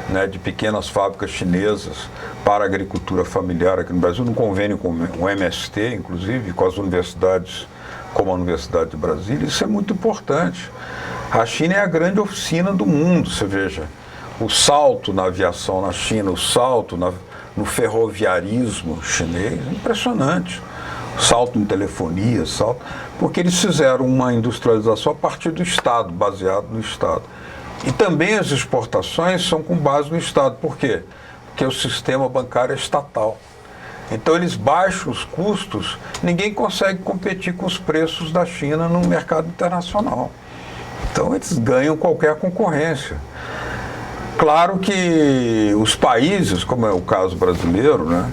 Speaker 2: né, de pequenas fábricas chinesas para a agricultura familiar aqui no Brasil, num convênio com o MST, inclusive, com as universidades, como a Universidade de Brasília. Isso é muito importante. A China é a grande oficina do mundo, você veja. O salto na aviação na China, o salto no ferroviarismo chinês, é impressionante. O salto em telefonia, porque eles fizeram uma industrialização a partir do Estado, baseado no Estado. E também as exportações são com base no Estado. Por quê? Porque o sistema bancário é estatal. Então eles baixam os custos, ninguém consegue competir com os preços da China no mercado internacional. Então eles ganham qualquer concorrência. Claro que os países, como é o caso brasileiro, né,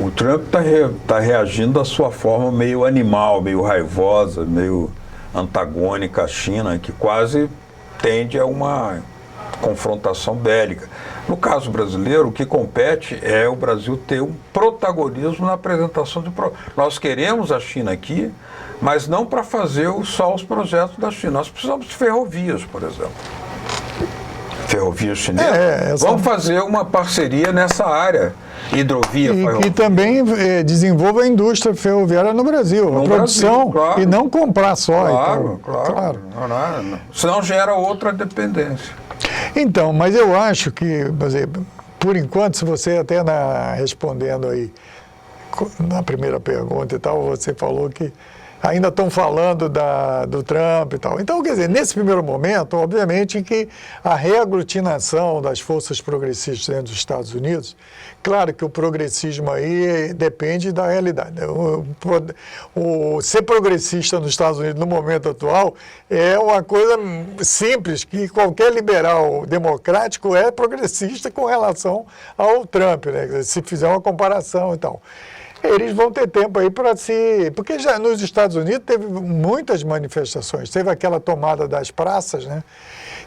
Speaker 2: o Trump está reagindo da sua forma meio animal, meio raivosa, meio antagônica à China, que quase tende a uma confrontação bélica. No caso brasileiro, o que compete é o Brasil ter um protagonismo na apresentação de Nós queremos a China aqui, mas não para fazer só os projetos da China. Nós precisamos de ferrovias, por exemplo. Ferrovia chinesa. Vamos fazer uma parceria nessa área. Hidrovia,
Speaker 1: e também desenvolva a indústria ferroviária no Brasil, a produção, Brasil, claro. E não comprar só.
Speaker 2: Claro, então, claro. Não. Senão gera outra dependência.
Speaker 1: Então, mas eu acho que, por enquanto, se você até respondendo aí na primeira pergunta e tal, você falou que ainda estão falando do Trump e tal. Então, quer dizer, nesse primeiro momento, obviamente que a reaglutinação das forças progressistas dentro dos Estados Unidos, claro que o progressismo aí depende da realidade. Ser progressista nos Estados Unidos no momento atual é uma coisa simples, que qualquer liberal democrático é progressista com relação ao Trump, né? Se fizer uma comparação e tal. Eles vão ter tempo aí para porque já nos Estados Unidos teve muitas manifestações, teve aquela tomada das praças, né?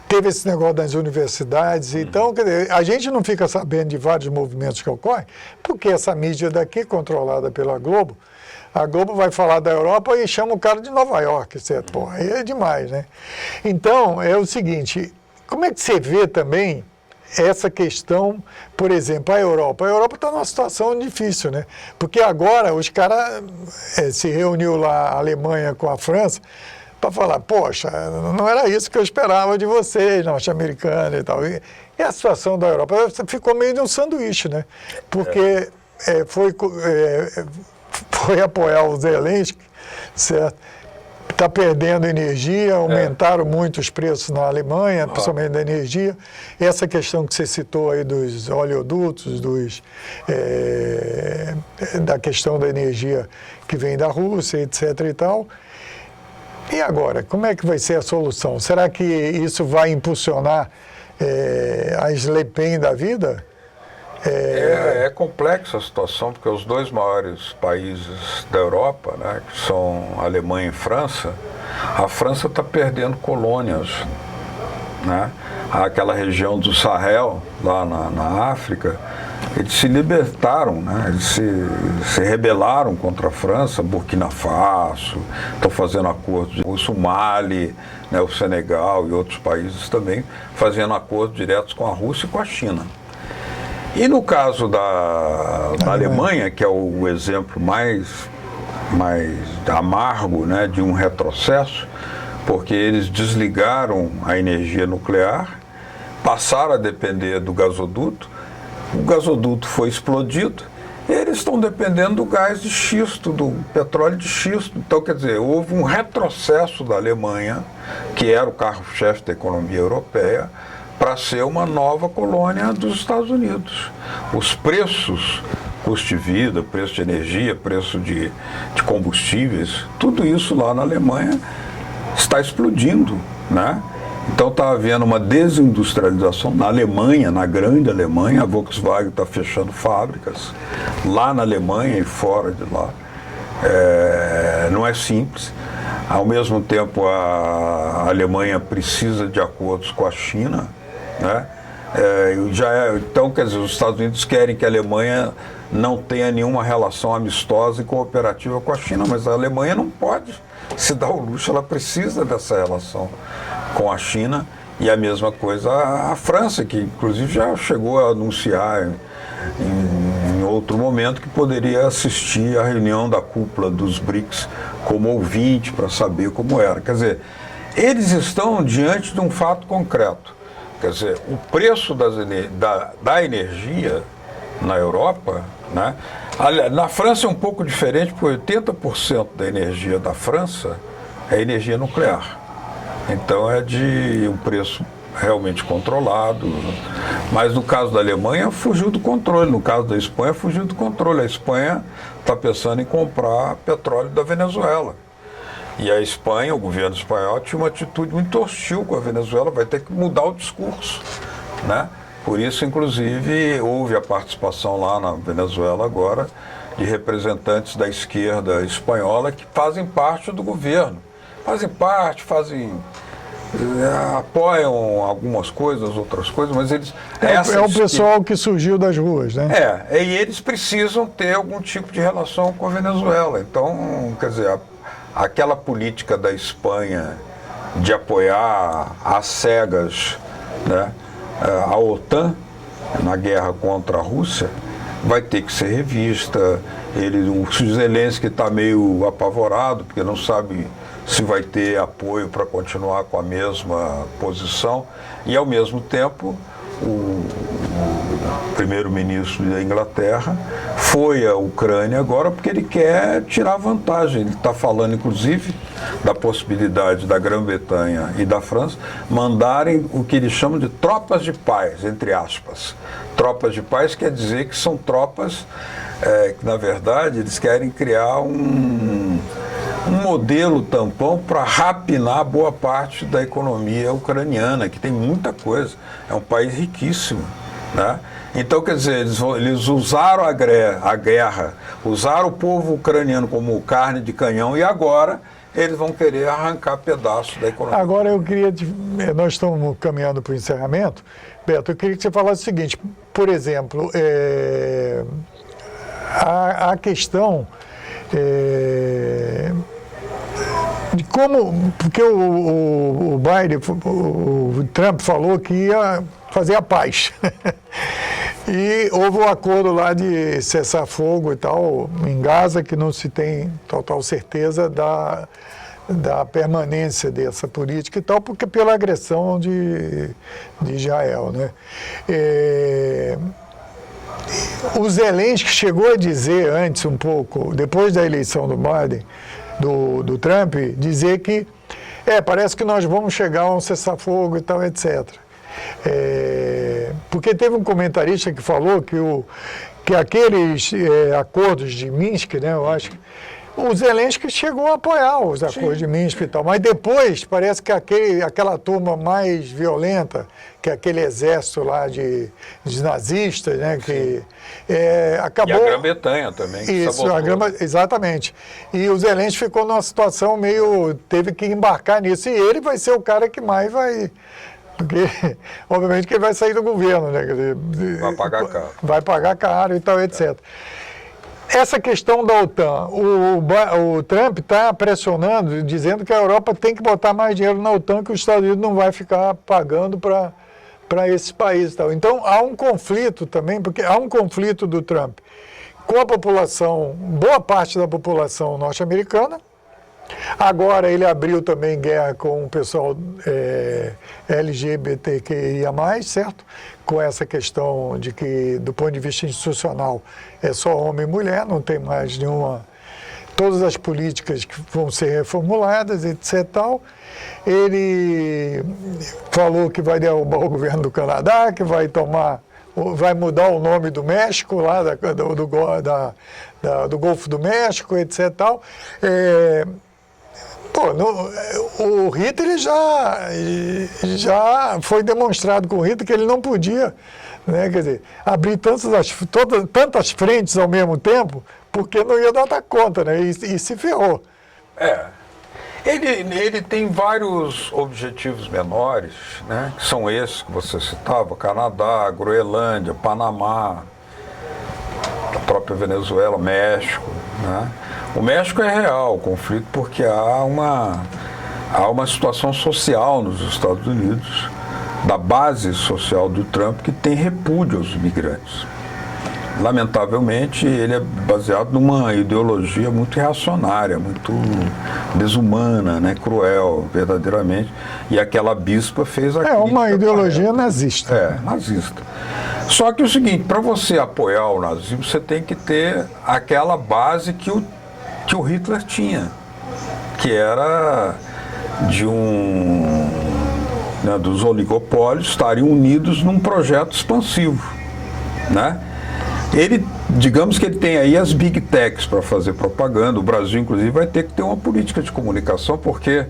Speaker 1: Teve esse negócio das universidades, então, quer dizer, a gente não fica sabendo de vários movimentos que ocorrem, porque essa mídia daqui, controlada pela Globo, a Globo vai falar da Europa e chama o cara de Nova York, certo? Pô, aí é demais, né? Então, é o seguinte, como é que você vê também essa questão, por exemplo, a Europa está numa situação difícil, né? Porque agora os caras se reuniu lá a Alemanha com a França para falar, poxa, não era isso que eu esperava de vocês, norte-americanos e tal. E a situação da Europa ficou meio de um sanduíche, né? Porque foi apoiar o Zelensky, certo? Está perdendo energia, aumentaram muito os preços na Alemanha, principalmente da energia. Essa questão que você citou aí dos oleodutos, da questão da energia que vem da Rússia, etc. e tal. E agora, como é que vai ser a solução? Será que isso vai impulsionar as Le Pen da vida?
Speaker 2: É complexa a situação, porque os dois maiores países da Europa, né, que são a Alemanha e França, a França está perdendo colônias, né? Aquela região do Sahel, lá na África, eles se libertaram, né? Eles se rebelaram contra a França, Burkina Faso, estão fazendo acordos, o Mali, né, o Senegal e outros países também, fazendo acordos diretos com a Rússia e com a China. E no caso da Alemanha, que é o exemplo mais amargo, né, de um retrocesso, porque eles desligaram a energia nuclear, passaram a depender do gasoduto, o gasoduto foi explodido, e eles estão dependendo do gás de xisto, do petróleo de xisto. Então, quer dizer, houve um retrocesso da Alemanha, que era o carro-chefe da economia europeia, para ser uma nova colônia dos Estados Unidos. Os preços, custo de vida, preço de energia, preço de combustíveis, tudo isso lá na Alemanha está explodindo, né? Então está havendo uma desindustrialização na Alemanha, na grande Alemanha. A Volkswagen está fechando fábricas lá na Alemanha e fora de lá. Não é simples. Ao mesmo tempo, a Alemanha precisa de acordos com a China, né? Então, quer dizer, os Estados Unidos querem que a Alemanha não tenha nenhuma relação amistosa e cooperativa com a China, mas a Alemanha não pode se dar o luxo, ela precisa dessa relação com a China. E a mesma coisa a França, que inclusive já chegou a anunciar em outro momento que poderia assistir à reunião da cúpula dos BRICS como ouvinte para saber como era. Quer dizer, eles estão diante de um fato concreto. Quer dizer, o preço da energia na Europa, né? Na França é um pouco diferente, porque 80% da energia da França é energia nuclear. Então é de um preço realmente controlado. Mas no caso da Alemanha, fugiu do controle. No caso da Espanha, fugiu do controle. A Espanha está pensando em comprar petróleo da Venezuela. E a Espanha, o governo espanhol, tinha uma atitude muito hostil com a Venezuela, vai ter que mudar o discurso, né? Por isso, inclusive, houve a participação lá na Venezuela agora de representantes da esquerda espanhola que fazem parte do governo. Apoiam algumas coisas, outras coisas, mas eles...
Speaker 1: É o pessoal que surgiu das ruas, né?
Speaker 2: E eles precisam ter algum tipo de relação com a Venezuela. Então, quer dizer, aquela política da Espanha de apoiar às cegas, né, a OTAN na guerra contra a Rússia vai ter que ser revista. O Zelensky está meio apavorado, porque não sabe se vai ter apoio para continuar com a mesma posição, e ao mesmo tempo o primeiro-ministro da Inglaterra foi à Ucrânia agora porque ele quer tirar vantagem. Ele está falando, inclusive, da possibilidade da Grã-Bretanha e da França mandarem o que eles chamam de tropas de paz, entre aspas. Tropas de paz quer dizer que são tropas que, na verdade, eles querem criar um modelo tampão para rapinar boa parte da economia ucraniana, que tem muita coisa. É um país riquíssimo, né? Então, quer dizer, eles usaram a guerra, usaram o povo ucraniano como carne de canhão, e agora eles vão querer arrancar pedaços da economia.
Speaker 1: Agora eu queria, nós estamos caminhando para o encerramento, Beto, eu queria que você falasse o seguinte, por exemplo, a questão de como, porque o Biden, o Trump falou que ia fazer a paz. E houve um acordo lá de cessar fogo e tal, em Gaza, que não se tem total certeza da permanência dessa política e tal, porque pela agressão de Israel, né? O Zelensky chegou a dizer antes um pouco, depois da eleição do Biden, do Trump, dizer que parece que nós vamos chegar a um cessar-fogo e tal, etc. Porque teve um comentarista que falou que aqueles acordos de Minsk, né, eu acho que o Zelensky chegou a apoiar os acordos de Minsk e tal, mas depois parece que aquela turma mais violenta, que é aquele exército lá de nazistas, né, que acabou...
Speaker 2: E a Grã-Bretanha também, que
Speaker 1: isso,
Speaker 2: sabotou.
Speaker 1: Exatamente. E o Zelensky ficou numa situação meio... teve que embarcar nisso, e ele vai ser o cara que mais vai... Porque, obviamente, que ele vai sair do governo, né? Quer dizer,
Speaker 2: vai pagar caro.
Speaker 1: Vai pagar caro e tal, etc. Essa questão da OTAN, o Trump está pressionando, dizendo que a Europa tem que botar mais dinheiro na OTAN, que os Estados Unidos não vai ficar pagando para esses países e tal. Então, há um conflito também, porque há um conflito do Trump com a população, boa parte da população norte-americana. Agora ele abriu também guerra com o pessoal LGBTQIA+, certo? Com essa questão de que, do ponto de vista institucional, é só homem e mulher, não tem mais nenhuma... Todas as políticas que vão ser reformuladas, etc. Tal. Ele falou que vai derrubar o governo do Canadá, que vai mudar o nome do México, lá do Golfo do México, etc. Tal. O Hitler já foi demonstrado com o Hitler que ele não podia, né, quer dizer, abrir tantas frentes ao mesmo tempo, porque não ia dar conta, né, e se ferrou.
Speaker 2: Ele tem vários objetivos menores, né, que são esses que você citava: Canadá, Groenlândia, Panamá, a própria Venezuela, México, né? O México é real o conflito, porque há uma situação social nos Estados Unidos, da base social do Trump, que tem repúdio aos imigrantes. Lamentavelmente, ele é baseado numa ideologia muito reacionária, muito desumana, né, cruel, verdadeiramente. E aquela bispa fez aquilo.
Speaker 1: Uma ideologia nazista.
Speaker 2: Nazista. Só que é o seguinte, para você apoiar o nazismo, você tem que ter aquela base que o Hitler tinha, que era dos oligopólios estarem unidos num projeto expansivo, né? Digamos que ele tem aí as big techs para fazer propaganda. O Brasil, inclusive, vai ter que ter uma política de comunicação, porque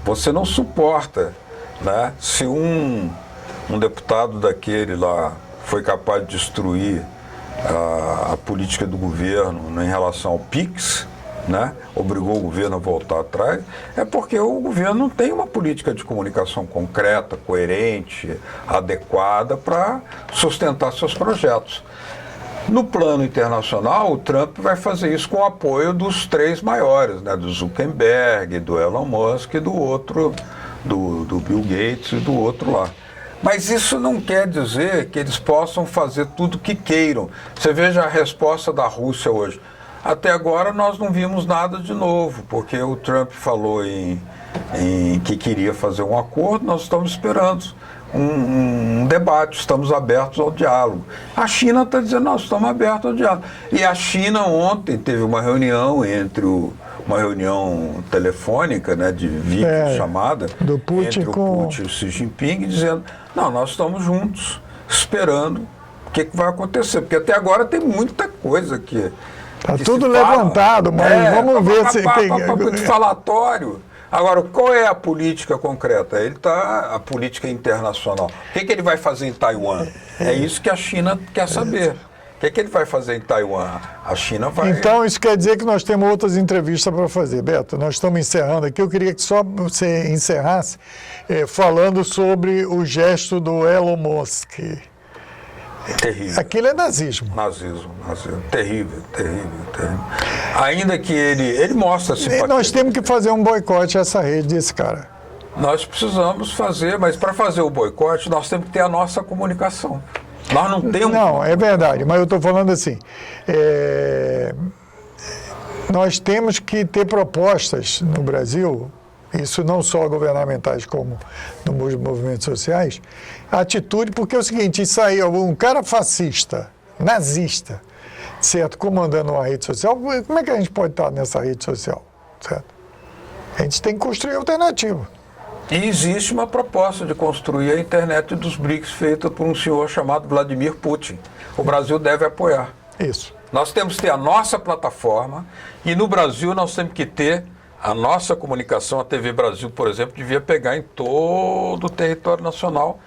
Speaker 2: você não suporta, né, se um deputado daquele lá foi capaz de destruir a política do governo em relação ao PIX, né, obrigou o governo a voltar atrás, é porque o governo não tem uma política de comunicação concreta, coerente, adequada para sustentar seus projetos. No plano internacional, o Trump vai fazer isso com o apoio dos três maiores, né, do Zuckerberg, do Elon Musk e do outro, do Bill Gates e do outro lá. Mas isso não quer dizer que eles possam fazer tudo o que queiram. Você veja a resposta da Rússia hoje. Até agora nós não vimos nada de novo, porque o Trump falou em que queria fazer um acordo, nós estamos esperando um debate, estamos abertos ao diálogo. A China está dizendo, nós estamos abertos ao diálogo. E a China ontem teve uma reunião uma reunião telefônica, né, de videochamada,
Speaker 1: do Putin
Speaker 2: entre o Putin e o Xi Jinping, dizendo, não, nós estamos juntos, esperando o que vai acontecer, porque até agora tem muita coisa que
Speaker 1: está tudo levantado, mas vamos ver se tem
Speaker 2: falatório. Agora, qual é a política concreta? A política internacional. O que ele vai fazer em Taiwan? É isso que a China quer saber. O que ele vai fazer em Taiwan? A China vai...
Speaker 1: Então, isso quer dizer que nós temos outras entrevistas para fazer. Beto, nós estamos encerrando aqui. Eu queria que só você encerrasse falando sobre o gesto do Elon Musk.
Speaker 2: Terrível.
Speaker 1: Aquilo é nazismo.
Speaker 2: Nazismo. Terrível. Ainda que ele mostra simpatia.
Speaker 1: Nós temos que fazer um boicote a essa rede desse cara.
Speaker 2: Nós precisamos fazer, mas para fazer o boicote, nós temos que ter a nossa comunicação. Nós não temos...
Speaker 1: Não, é verdade, mas eu estou falando assim, nós temos que ter propostas no Brasil, isso não só governamentais como nos movimentos sociais, atitude, porque é o seguinte, isso aí, um cara fascista, nazista, certo, comandando uma rede social, como é que a gente pode estar nessa rede social, certo? A gente tem que construir alternativa.
Speaker 2: E existe uma proposta de construir a internet dos BRICS feita por um senhor chamado Vladimir Putin. O Brasil deve apoiar.
Speaker 1: Isso.
Speaker 2: Nós temos que ter a nossa plataforma e no Brasil nós temos que ter a nossa comunicação. A TV Brasil, por exemplo, devia pegar em todo o território nacional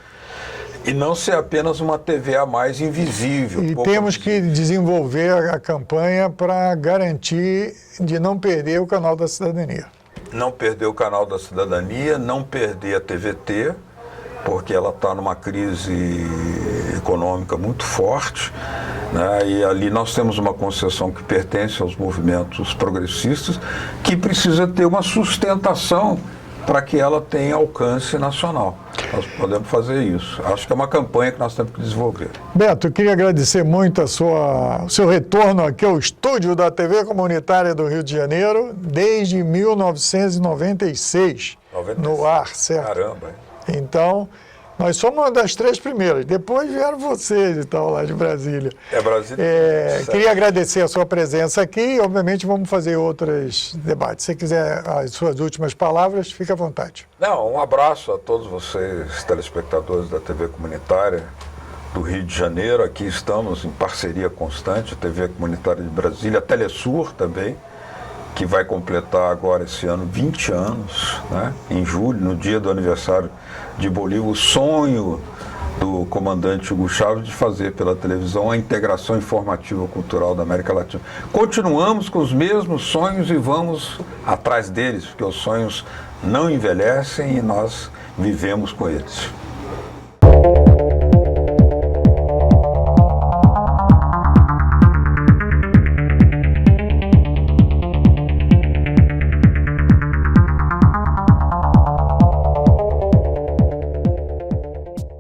Speaker 2: e não ser apenas uma TV a mais invisível.
Speaker 1: E temos que desenvolver a campanha para garantir de não perder o canal da cidadania.
Speaker 2: Não perder o canal da cidadania, não perder a TVT, porque ela está numa crise econômica muito forte, né? E ali nós temos uma concessão que pertence aos movimentos progressistas, que precisa ter uma sustentação para que ela tenha alcance nacional. Nós podemos fazer isso. Acho que é uma campanha que nós temos que desenvolver.
Speaker 1: Beto, eu queria agradecer muito o seu retorno aqui ao estúdio da TV Comunitária do Rio de Janeiro, desde 1996, no ar, certo?
Speaker 2: Caramba, hein?
Speaker 1: Então, nós somos uma das 3 primeiras. Depois vieram vocês e tal, lá de Brasília.
Speaker 2: Brasília.
Speaker 1: Queria agradecer a sua presença aqui e, obviamente, vamos fazer outros debates. Se você quiser as suas últimas palavras, fique à vontade.
Speaker 2: Um abraço a todos vocês, telespectadores da TV Comunitária do Rio de Janeiro. Aqui estamos em parceria constante, a TV Comunitária de Brasília, a Telesur também, que vai completar agora esse ano 20 anos, né? Em julho, no dia do aniversário de Bolívar, o sonho do comandante Hugo Chávez de fazer pela televisão a integração informativa cultural da América Latina. Continuamos com os mesmos sonhos e vamos atrás deles, porque os sonhos não envelhecem e nós vivemos com eles.